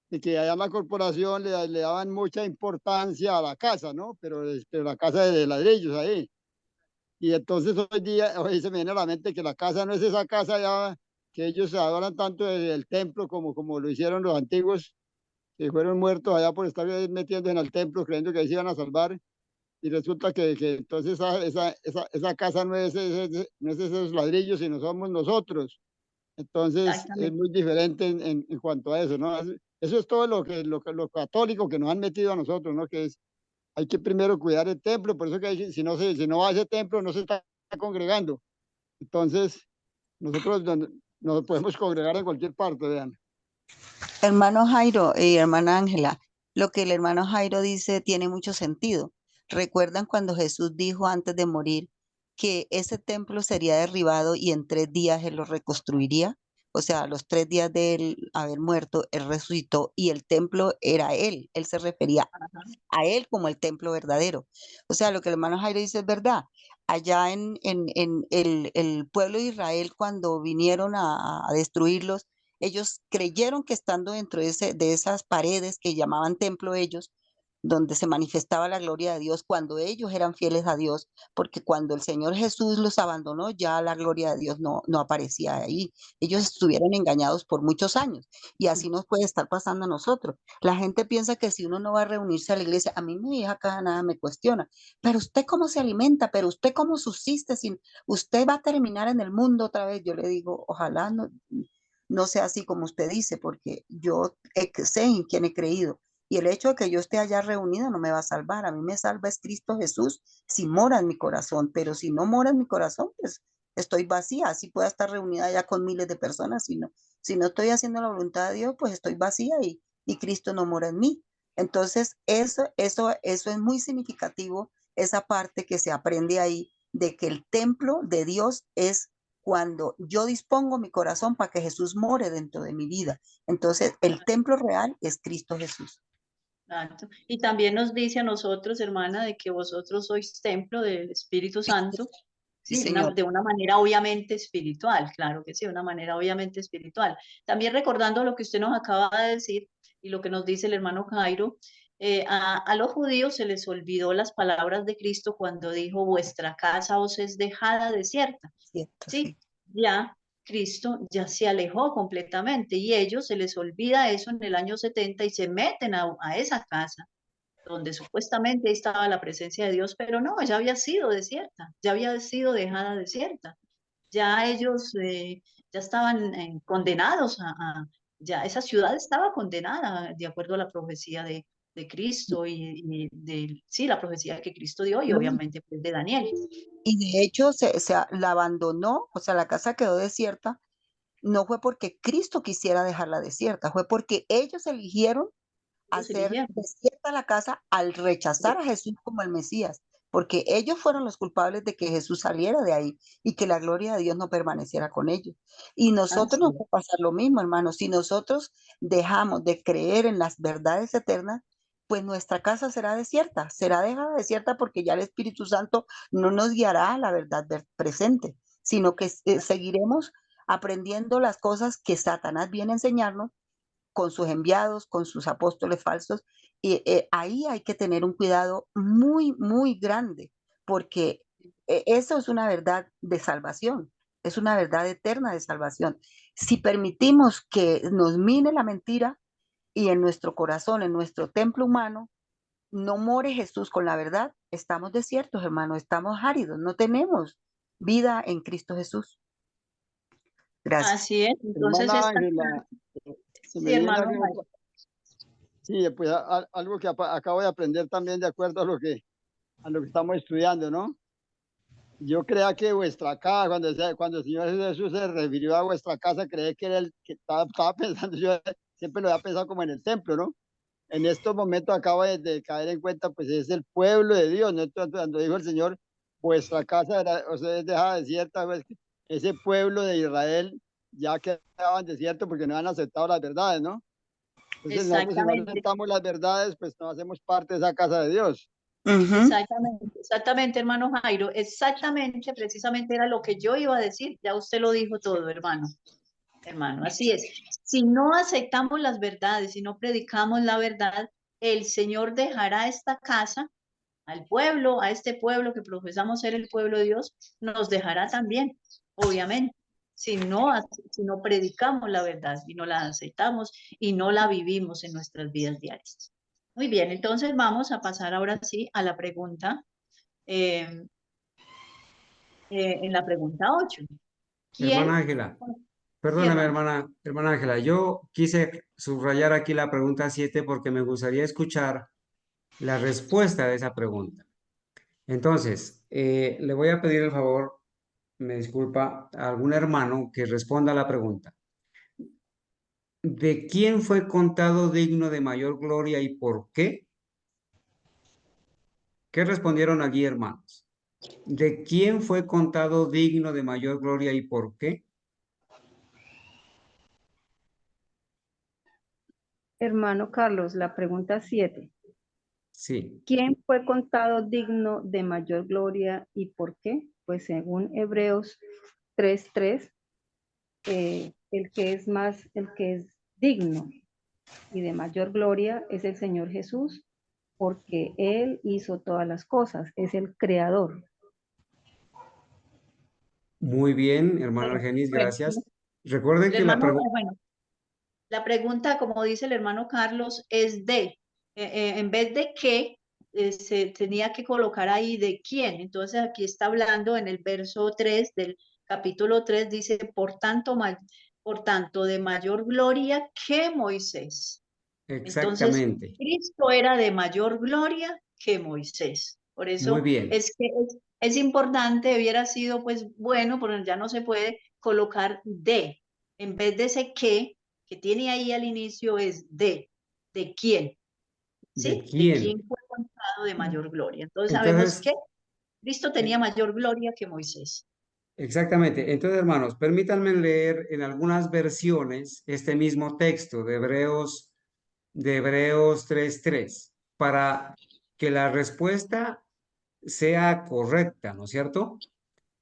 de que allá en la corporación le daban mucha importancia a la casa, ¿no? Pero la casa de ladrillos ahí. Y entonces hoy se me viene a la mente que la casa no es esa casa ya que ellos adoran tanto el templo como lo hicieron los antiguos, que fueron muertos allá por estar metiendo en el templo creyendo que ahí se iban a salvar. Y resulta que entonces esa casa no es esos ladrillos, sino somos nosotros. Entonces es Exactamente. muy diferente en cuanto a eso, ¿no? Eso es todo lo católico que nos han metido a nosotros, ¿no? Que es, hay que primero cuidar el templo, por eso que si no va a ese templo no se está congregando. Entonces, nosotros nos podemos congregar en cualquier parte, vean. Hermano Jairo y hermana Ángela, lo que el hermano Jairo dice tiene mucho sentido. ¿Recuerdan cuando Jesús dijo antes de morir que ese templo sería derribado y en 3 días él lo reconstruiría? O sea, a los 3 días de él haber muerto, él resucitó y el templo era él. Él se refería a él como el templo verdadero. O sea, lo que el hermano Jairo dice es verdad. Allá en el pueblo de Israel, cuando vinieron a destruirlos, ellos creyeron que estando dentro de esas paredes que llamaban templo ellos, donde se manifestaba la gloria de Dios, cuando ellos eran fieles a Dios, porque cuando el Señor Jesús los abandonó, ya la gloria de Dios no aparecía ahí. Ellos estuvieron engañados por muchos años y así nos puede estar pasando a nosotros. La gente piensa que si uno no va a reunirse a la iglesia, a mí mi hija cada nada me cuestiona, pero usted cómo se alimenta, pero usted cómo subsiste, sin usted va a terminar en el mundo otra vez. Yo le digo, ojalá no sea así como usted dice, porque yo sé en quién he creído. Y el hecho de que yo esté allá reunida no me va a salvar. A mí me salva es Cristo Jesús si mora en mi corazón, pero si no mora en mi corazón, pues estoy vacía. Así pueda estar reunida ya con miles de personas. Si no estoy haciendo la voluntad de Dios, pues estoy vacía y Cristo no mora en mí. Entonces, eso es muy significativo, esa parte que se aprende ahí de que el templo de Dios es cuando yo dispongo mi corazón para que Jesús more dentro de mi vida. Entonces, el templo real es Cristo Jesús. Exacto. Y también nos dice a nosotros, hermana, de que vosotros sois templo del Espíritu Santo, Sí, sí, señor. de una manera obviamente espiritual, claro que sí, de una manera obviamente espiritual. También recordando lo que usted nos acaba de decir y lo que nos dice el hermano Jairo, a los judíos se les olvidó las palabras de Cristo cuando dijo, vuestra casa os es dejada desierta. Cierto, Sí, ya Cristo ya se alejó completamente y ellos se les olvida eso en el año 70 y se meten a esa casa donde supuestamente estaba la presencia de Dios, pero no, ya había sido desierta, ya había sido dejada desierta. Ya ellos ya estaban condenados ya esa ciudad estaba condenada de acuerdo a la profecía de Cristo sí, la profecía que Cristo dio y No, obviamente pues, de Daniel. y de hecho la abandonó, o sea, la casa quedó desierta, no fue porque Cristo quisiera dejarla desierta, fue porque ellos eligieron se hacer desierta la casa al rechazar a Jesús como el Mesías, porque ellos fueron los culpables de que Jesús saliera de ahí y que la gloria de Dios no permaneciera con ellos. Y nosotros nos va a pasar lo mismo, hermanos. Si nosotros dejamos de creer en las verdades eternas, pues nuestra casa será desierta, será dejada desierta porque ya el Espíritu Santo no nos guiará a la verdad presente, sino que seguiremos aprendiendo las cosas que Satanás viene a enseñarnos con sus enviados, con sus apóstoles falsos. Y ahí hay que tener un cuidado muy, muy grande, porque eso es una verdad de salvación, es una verdad eterna de salvación. Si permitimos que nos mine la mentira y en nuestro corazón, en nuestro templo humano, no more Jesús con la verdad, estamos desiertos, hermano, estamos áridos, no tenemos vida en Cristo Jesús. Gracias. Así es. Entonces, Hermana esta... Ángela, se me Sí, viene hermano algo, Jairo. sí, pues algo que acabo de aprender también de acuerdo a lo que estamos estudiando, ¿no? Yo creía que vuestra casa, cuando el Señor Jesús se refirió a vuestra casa, creía que era el que estaba pensando, yo siempre lo había pensado como en el templo, ¿no? En estos momentos acabo de caer en cuenta, pues es el pueblo de Dios, ¿no? Entonces, cuando dijo el Señor, vuestra casa era, o sea, es dejada desierta, pues, ese pueblo de Israel ya quedaban desiertos porque no han aceptado las verdades, ¿no? Entonces nosotros si no Exactamente. aceptamos las verdades, pues no hacemos parte de esa casa de Dios. Exactamente, hermano Jairo, exactamente, precisamente era lo que yo iba a decir, ya usted lo dijo todo, hermano, así es. Si no aceptamos las verdades, si no predicamos la verdad, el Señor dejará esta casa al pueblo, a este pueblo que profesamos ser el pueblo de Dios, nos dejará también, obviamente, si no predicamos la verdad y no la aceptamos y no la vivimos en nuestras vidas diarias. Muy bien, entonces vamos a pasar ahora sí a la pregunta, en la pregunta 8. Hermana Ángela, perdóname, hermano. hermana Ángela, yo quise subrayar aquí la pregunta 7 porque me gustaría escuchar la respuesta de esa pregunta. Entonces, le voy a pedir el favor, me disculpa, a algún hermano que responda a la pregunta. ¿De quién fue contado digno de mayor gloria y por qué? ¿Qué respondieron allí, hermanos? ¿De quién fue contado digno de mayor gloria y por qué? Hermano Carlos, la pregunta 7. Sí. ¿Quién fue contado digno de mayor gloria y por qué? Pues según Hebreos 3:3, el que es digno y de mayor gloria es el Señor Jesús, porque Él hizo todas las cosas, es el creador. Muy bien, hermana Argenis, gracias. Recuerden que la pregunta... La pregunta, como dice el hermano Carlos, es en vez de qué, se tenía que colocar ahí de quién. Entonces aquí está hablando en el verso 3 del capítulo 3, dice, por tanto, de mayor gloria que Moisés. Exactamente. Entonces, Cristo era de mayor gloria que Moisés. Por Muy eso bien. es que es importante, hubiera sido pues bueno, pero ya no se puede colocar de. En vez de ese que tiene ahí al inicio es de quién. ¿Sí? ¿De quién? Fue contado de mayor gloria. Entonces sabemos Entonces, que Cristo tenía mayor gloria que Moisés. exactamente. Entonces, hermanos, permítanme leer en algunas versiones este mismo texto de Hebreos 3:3 para que la respuesta sea correcta, ¿no es cierto?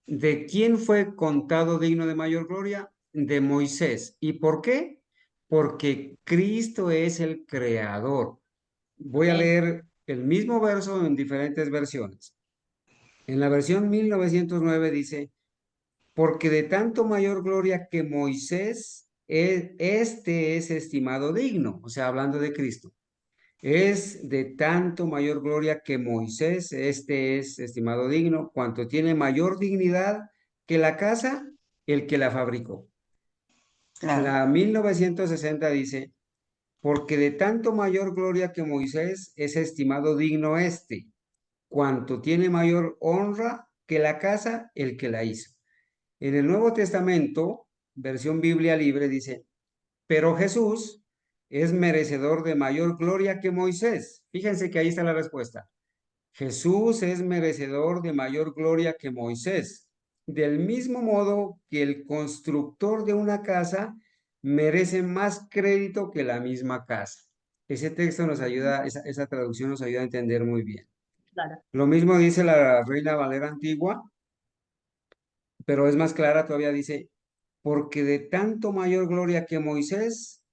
¿De quién fue contado digno de mayor gloria? De Moisés. ¿Y por qué? Porque Cristo es el creador. Voy a leer el mismo verso en diferentes versiones. En la versión 1909 dice, porque de tanto mayor gloria que Moisés, este es estimado digno, o sea, hablando de Cristo. Es de tanto mayor gloria que Moisés, este es estimado digno, cuanto tiene mayor dignidad que la casa, el que la fabricó. Claro. La 1960 dice, porque de tanto mayor gloria que Moisés es estimado digno este, cuanto tiene mayor honra que la casa, el que la hizo. En el Nuevo Testamento, versión Biblia libre, dice, pero Jesús es merecedor de mayor gloria que Moisés. Fíjense que ahí está la respuesta. Jesús es merecedor de mayor gloria que Moisés, del mismo modo que el constructor de una casa merece más crédito que la misma casa. Ese texto nos ayuda, esa traducción nos ayuda a entender muy bien. Claro. Lo mismo dice la Reina Valera antigua, pero es más clara, todavía dice, porque de tanto mayor gloria que Moisés,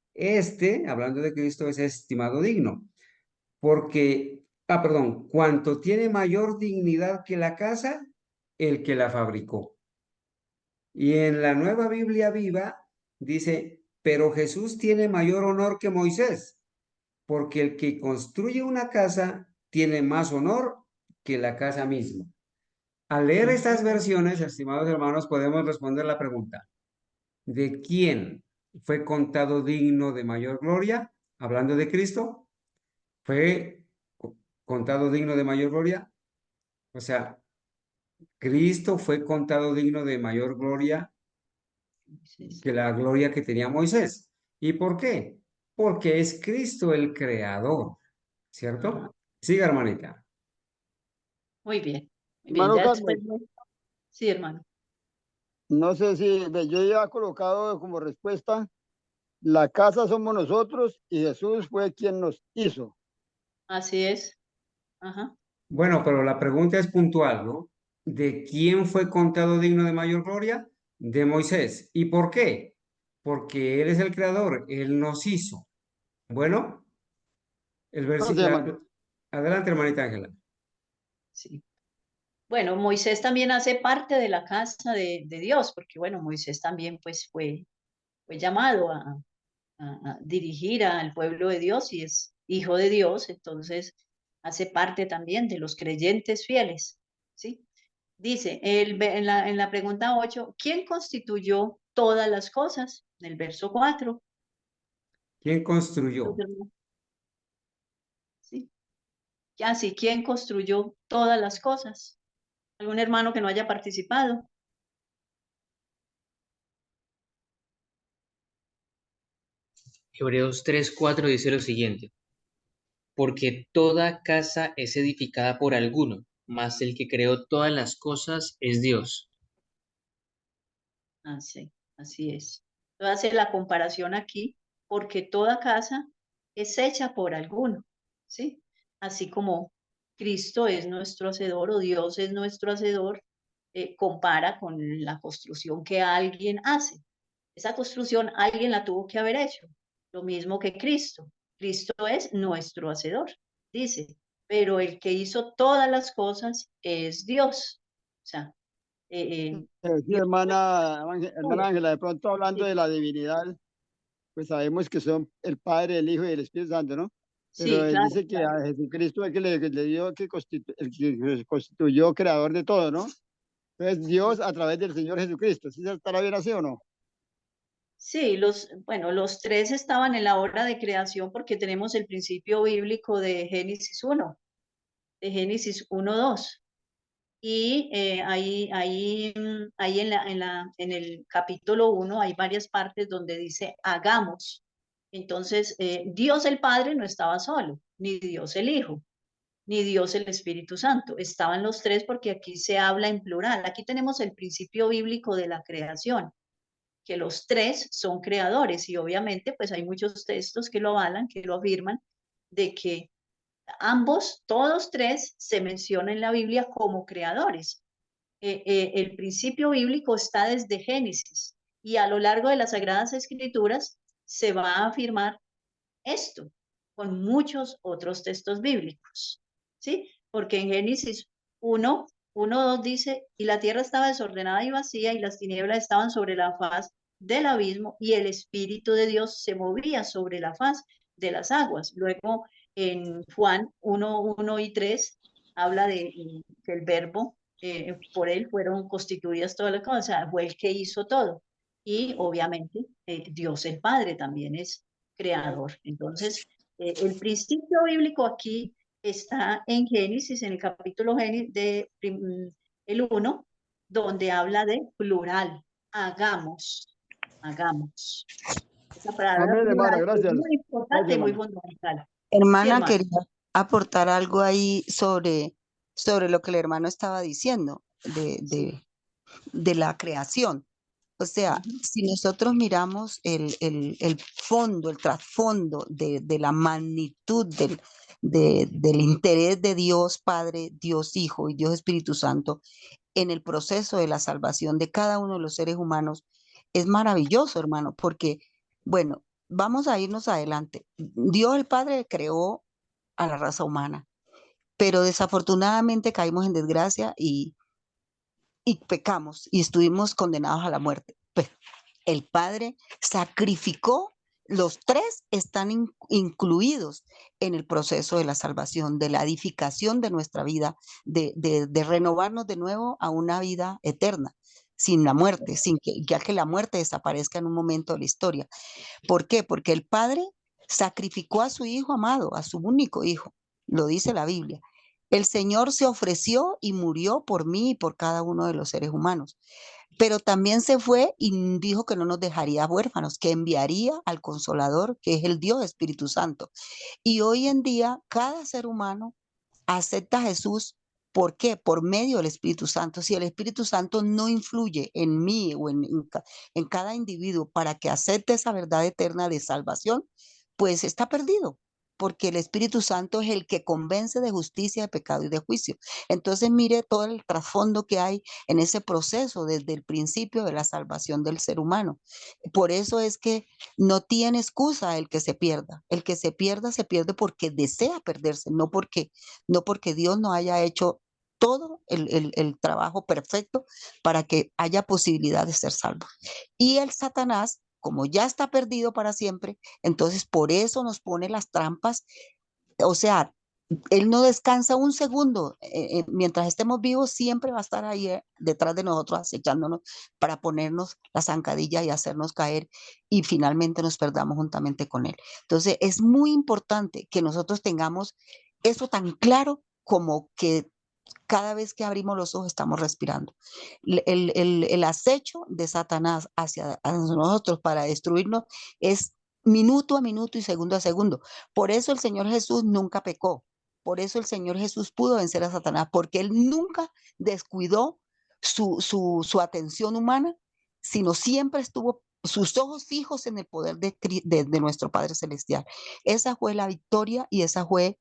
hablando de Cristo, es estimado digno. Porque, perdón, cuanto tiene mayor dignidad que la casa, el que la fabricó. Y en la Nueva Biblia Viva dice, pero Jesús tiene mayor honor que Moisés, porque el que construye una casa tiene más honor que la casa misma. Al leer estas versiones, estimados hermanos, podemos responder la pregunta, ¿de quién fue contado digno de mayor gloria? Hablando de Cristo, fue contado digno de mayor gloria. O sea, Cristo fue contado digno de mayor gloria que la gloria que tenía Moisés. ¿Y por qué? Porque es Cristo el creador, ¿cierto? Siga, hermanita. Muy bien. Muy bien. Hermano Ya Carlos, después sí, hermano. no sé si yo ya he colocado como respuesta, la casa somos nosotros y Jesús fue quien nos hizo. Así es. Ajá. Bueno, pero la pregunta es puntual, ¿no? ¿De quién fue contado digno de mayor gloria? De Moisés. ¿Y por qué? Porque Él es el creador, Él nos hizo. Bueno, el Gracias, hermano. versículo... Adelante, hermanita Ángela. Sí. Bueno, Moisés también hace parte de la casa de Dios, porque bueno, Moisés también pues fue llamado a dirigir al pueblo de Dios y es hijo de Dios, entonces hace parte también de los creyentes fieles, ¿sí? Dice en la pregunta 8, ¿quién constituyó todas las cosas? En el verso 4. ¿Quién construyó? Sí. Ya sí, ¿quién construyó todas las cosas? ¿Algún hermano que no haya participado? Hebreos 3:4 dice lo siguiente, porque toda casa es edificada por alguno, mas el que creó todas las cosas es Dios. Así es. Voy a hacer la comparación aquí, porque toda casa es hecha por alguno, ¿sí? Así como Cristo es nuestro hacedor o Dios es nuestro hacedor, compara con la construcción que alguien hace. Esa construcción alguien la tuvo que haber hecho, lo mismo que Cristo. Cristo es nuestro hacedor, dice, pero el que hizo todas las cosas es Dios. O sea, Sí, Dios hermana Ángela, de pronto hablando sí, de la divinidad, pues sabemos que son el Padre, el Hijo y el Espíritu Santo, ¿no? Pero sí, él claro, dice que claro. a Jesucristo es que le dio el que constituyó creador de todo, ¿no? Entonces Dios a través del Señor Jesucristo, ¿sí estará bien así o no? Sí, bueno, los tres estaban en la obra de creación porque tenemos el principio bíblico de Génesis 1, de Génesis 1:2. Y ahí en el capítulo 1 hay varias partes donde dice hagamos. Entonces, Dios el Padre no estaba solo, ni Dios el Hijo, ni Dios el Espíritu Santo. Estaban los tres porque aquí se habla en plural. Aquí tenemos el principio bíblico de la creación, que los tres son creadores y obviamente pues hay muchos textos que lo avalan, que lo afirman, de que ambos, todos tres, se mencionan en la Biblia como creadores. El principio bíblico está desde Génesis y a lo largo de las Sagradas Escrituras se va a afirmar esto con muchos otros textos bíblicos, ¿sí? Porque en Génesis 1:2 dice, y la tierra estaba desordenada y vacía y las tinieblas estaban sobre la faz del abismo y el Espíritu de Dios se movía sobre la faz de las aguas. Luego en Juan 1:1 y 3 habla de que el verbo, por él fueron constituidas todas las cosas, o sea, fue el que hizo todo. Y obviamente Dios el Padre también es creador. Entonces, el principio bíblico aquí está en Génesis, en el capítulo el 1, donde habla de plural, hagamos. Esa palabra Amén, hermana, plural es gracias. muy importante Gracias, y muy hermana. fundamental. Sí, Hermana, hermano. quería aportar algo ahí sobre lo que el hermano estaba diciendo de la creación. O sea, si nosotros miramos el fondo, el trasfondo de la magnitud del interés de Dios Padre, Dios Hijo y Dios Espíritu Santo en el proceso de la salvación de cada uno de los seres humanos, es maravilloso, hermano, porque, bueno, vamos a irnos adelante. Dios el Padre creó a la raza humana, pero desafortunadamente caímos en desgracia y pecamos y estuvimos condenados a la muerte. Pues el Padre sacrificó, los tres están incluidos en el proceso de la salvación, de la edificación de nuestra vida, de renovarnos de nuevo a una vida eterna, sin la muerte, sin que, ya que la muerte desaparezca en un momento de la historia. ¿Por qué? Porque el Padre sacrificó a su Hijo amado, a su único Hijo, lo dice la Biblia. El Señor se ofreció y murió por mí y por cada uno de los seres humanos, pero también se fue y dijo que no nos dejaría huérfanos, que enviaría al Consolador, que es el Dios Espíritu Santo. Y hoy en día cada ser humano acepta a Jesús. ¿Por qué? Por medio del Espíritu Santo. Si el Espíritu Santo no influye en mí o en cada individuo para que acepte esa verdad eterna de salvación, pues está perdido, porque el Espíritu Santo es el que convence de justicia, de pecado y de juicio. Entonces, mire todo el trasfondo que hay en ese proceso desde el principio de la salvación del ser humano. Por eso es que no tiene excusa el que se pierda. El que se pierde porque desea perderse, no porque Dios no haya hecho todo el trabajo perfecto para que haya posibilidad de ser salvo. Y el Satanás, como ya está perdido para siempre, entonces por eso nos pone las trampas. O sea, él no descansa un segundo. Mientras estemos vivos, siempre va a estar ahí detrás de nosotros, acechándonos para ponernos la zancadilla y hacernos caer y finalmente nos perdamos juntamente con él. Entonces, es muy importante que nosotros tengamos eso tan claro como que cada vez que abrimos los ojos estamos respirando. El acecho de Satanás hacia nosotros para destruirnos es minuto a minuto y segundo a segundo. Por eso el Señor Jesús nunca pecó. Por eso el Señor Jesús pudo vencer a Satanás, porque Él nunca descuidó su atención humana, sino siempre estuvo sus ojos fijos en el poder de nuestro Padre Celestial. Esa fue la victoria y ese fue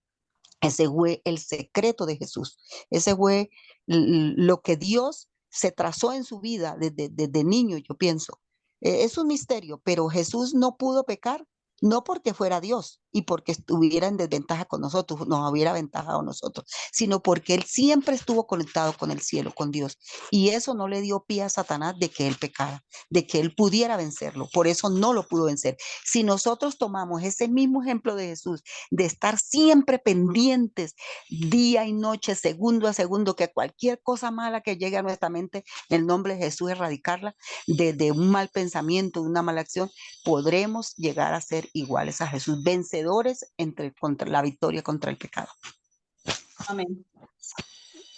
el secreto de Jesús. Ese fue lo que Dios se trazó en su vida desde niño, yo pienso. Es un misterio, pero Jesús no pudo pecar, no porque fuera Dios y porque estuviera en desventaja con nosotros, nos hubiera aventajado a nosotros, sino porque Él siempre estuvo conectado con el cielo, con Dios. Y eso no le dio pie a Satanás de que Él pecara, de que Él pudiera vencerlo. Por eso no lo pudo vencer. Si nosotros tomamos ese mismo ejemplo de Jesús, de estar siempre pendientes día y noche, segundo a segundo, que cualquier cosa mala que llegue a nuestra mente, en el nombre de Jesús, erradicarla, de un mal pensamiento, de una mala acción, podremos llegar a ser iguales a Jesús, vencedores contra la victoria contra el pecado. Amén.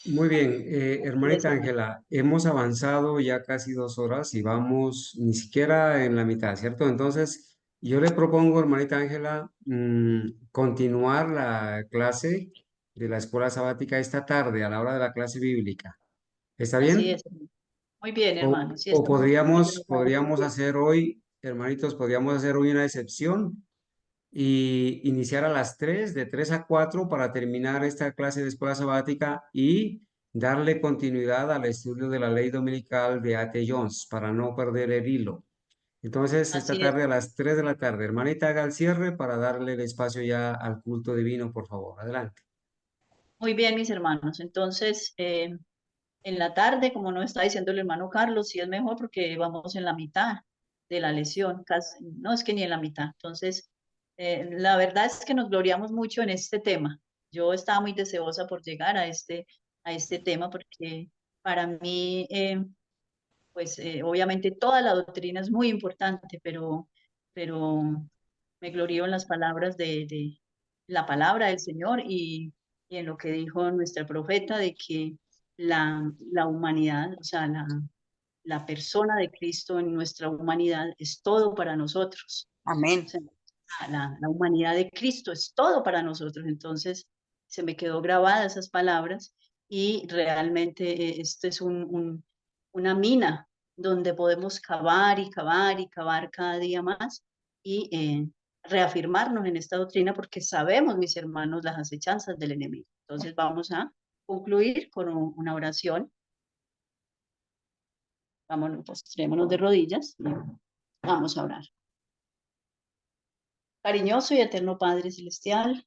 Muy bien, Así es, hermanita hermano. Ángela, hemos avanzado ya casi 2 horas y vamos ni siquiera en la mitad, ¿cierto? Entonces, yo le propongo, hermanita Ángela, continuar la clase de la escuela sabática esta tarde a la hora de la clase bíblica. ¿Está Así bien? es. Muy bien, hermano. Sí, O estamos podríamos hacer hoy, hermanitos, podríamos hacer hoy una excepción y iniciar a las 3, de 3 a 4 para terminar esta clase de escuela sabática y darle continuidad al estudio de la ley dominical de A.T. Jones para no perder el hilo. Entonces, esta Así es. tarde a las 3 de la tarde, hermanita, haga el cierre para darle el espacio ya al culto divino, por favor. Adelante. Muy bien, mis hermanos. Entonces, en la tarde, como nos está diciendo el hermano Carlos, sí es mejor porque vamos en la mitad de la lesión, casi, no es que ni en la mitad. Entonces, la verdad es que nos gloriamos mucho en este tema. Yo estaba muy deseosa por llegar a este tema porque para mí, pues obviamente toda la doctrina es muy importante, pero me glorío en las palabras de la palabra del Señor y en lo que dijo nuestra profeta de que la humanidad, o sea, la persona de Cristo en nuestra humanidad es todo para nosotros. Amén. O sea, la humanidad de Cristo es todo para nosotros. Entonces se me quedó grabada esas palabras y realmente esto es una mina donde podemos cavar y cavar y cavar cada día más y reafirmarnos en esta doctrina porque sabemos, mis hermanos, las acechanzas del enemigo. Entonces vamos a concluir con una oración. Vámonos, postrémonos de rodillas y vamos a orar. Cariñoso y eterno Padre Celestial,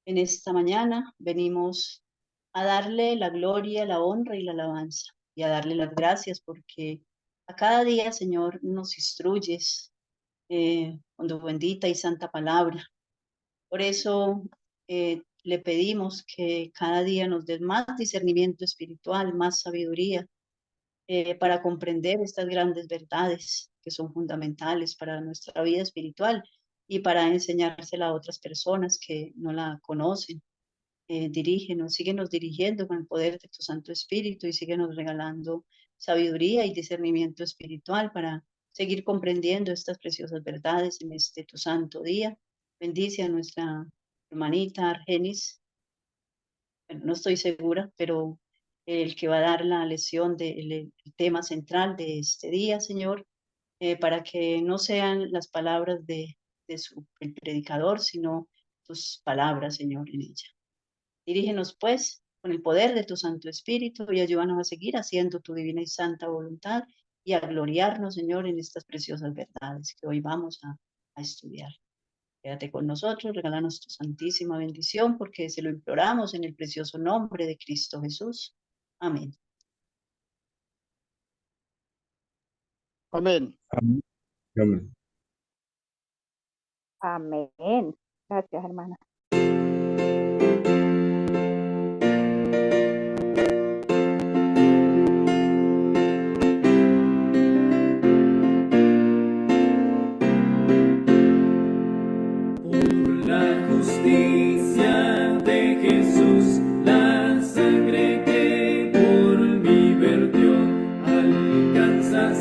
en esta mañana venimos a darle la gloria, la honra y la alabanza y a darle las gracias porque a cada día, Señor, nos instruyes con tu bendita y santa palabra. Por eso le pedimos que cada día nos des más discernimiento espiritual, más sabiduría para comprender estas grandes verdades que son fundamentales para nuestra vida espiritual y para enseñársela a otras personas que no la conocen. Dirígenos, síguenos dirigiendo con el poder de tu Santo Espíritu y síguenos regalando sabiduría y discernimiento espiritual para seguir comprendiendo estas preciosas verdades en este tu santo día. Bendice a nuestra hermanita Argenis, no estoy segura, pero el que va a dar la lección del tema central de este día, Señor, para que no sean las palabras el predicador, sino tus palabras, Señor, en ella. Dirígenos, pues, con el poder de tu Santo Espíritu y ayúdanos a seguir haciendo tu divina y santa voluntad y a gloriarnos, Señor, en estas preciosas verdades que hoy vamos a estudiar. Quédate con nosotros, regálanos tu santísima bendición, porque se lo imploramos en el precioso nombre de Cristo Jesús. Amén. Amén. Amén. Amén. Gracias, hermana. La justicia de Jesús, la sangre que por mí vertió, alcanza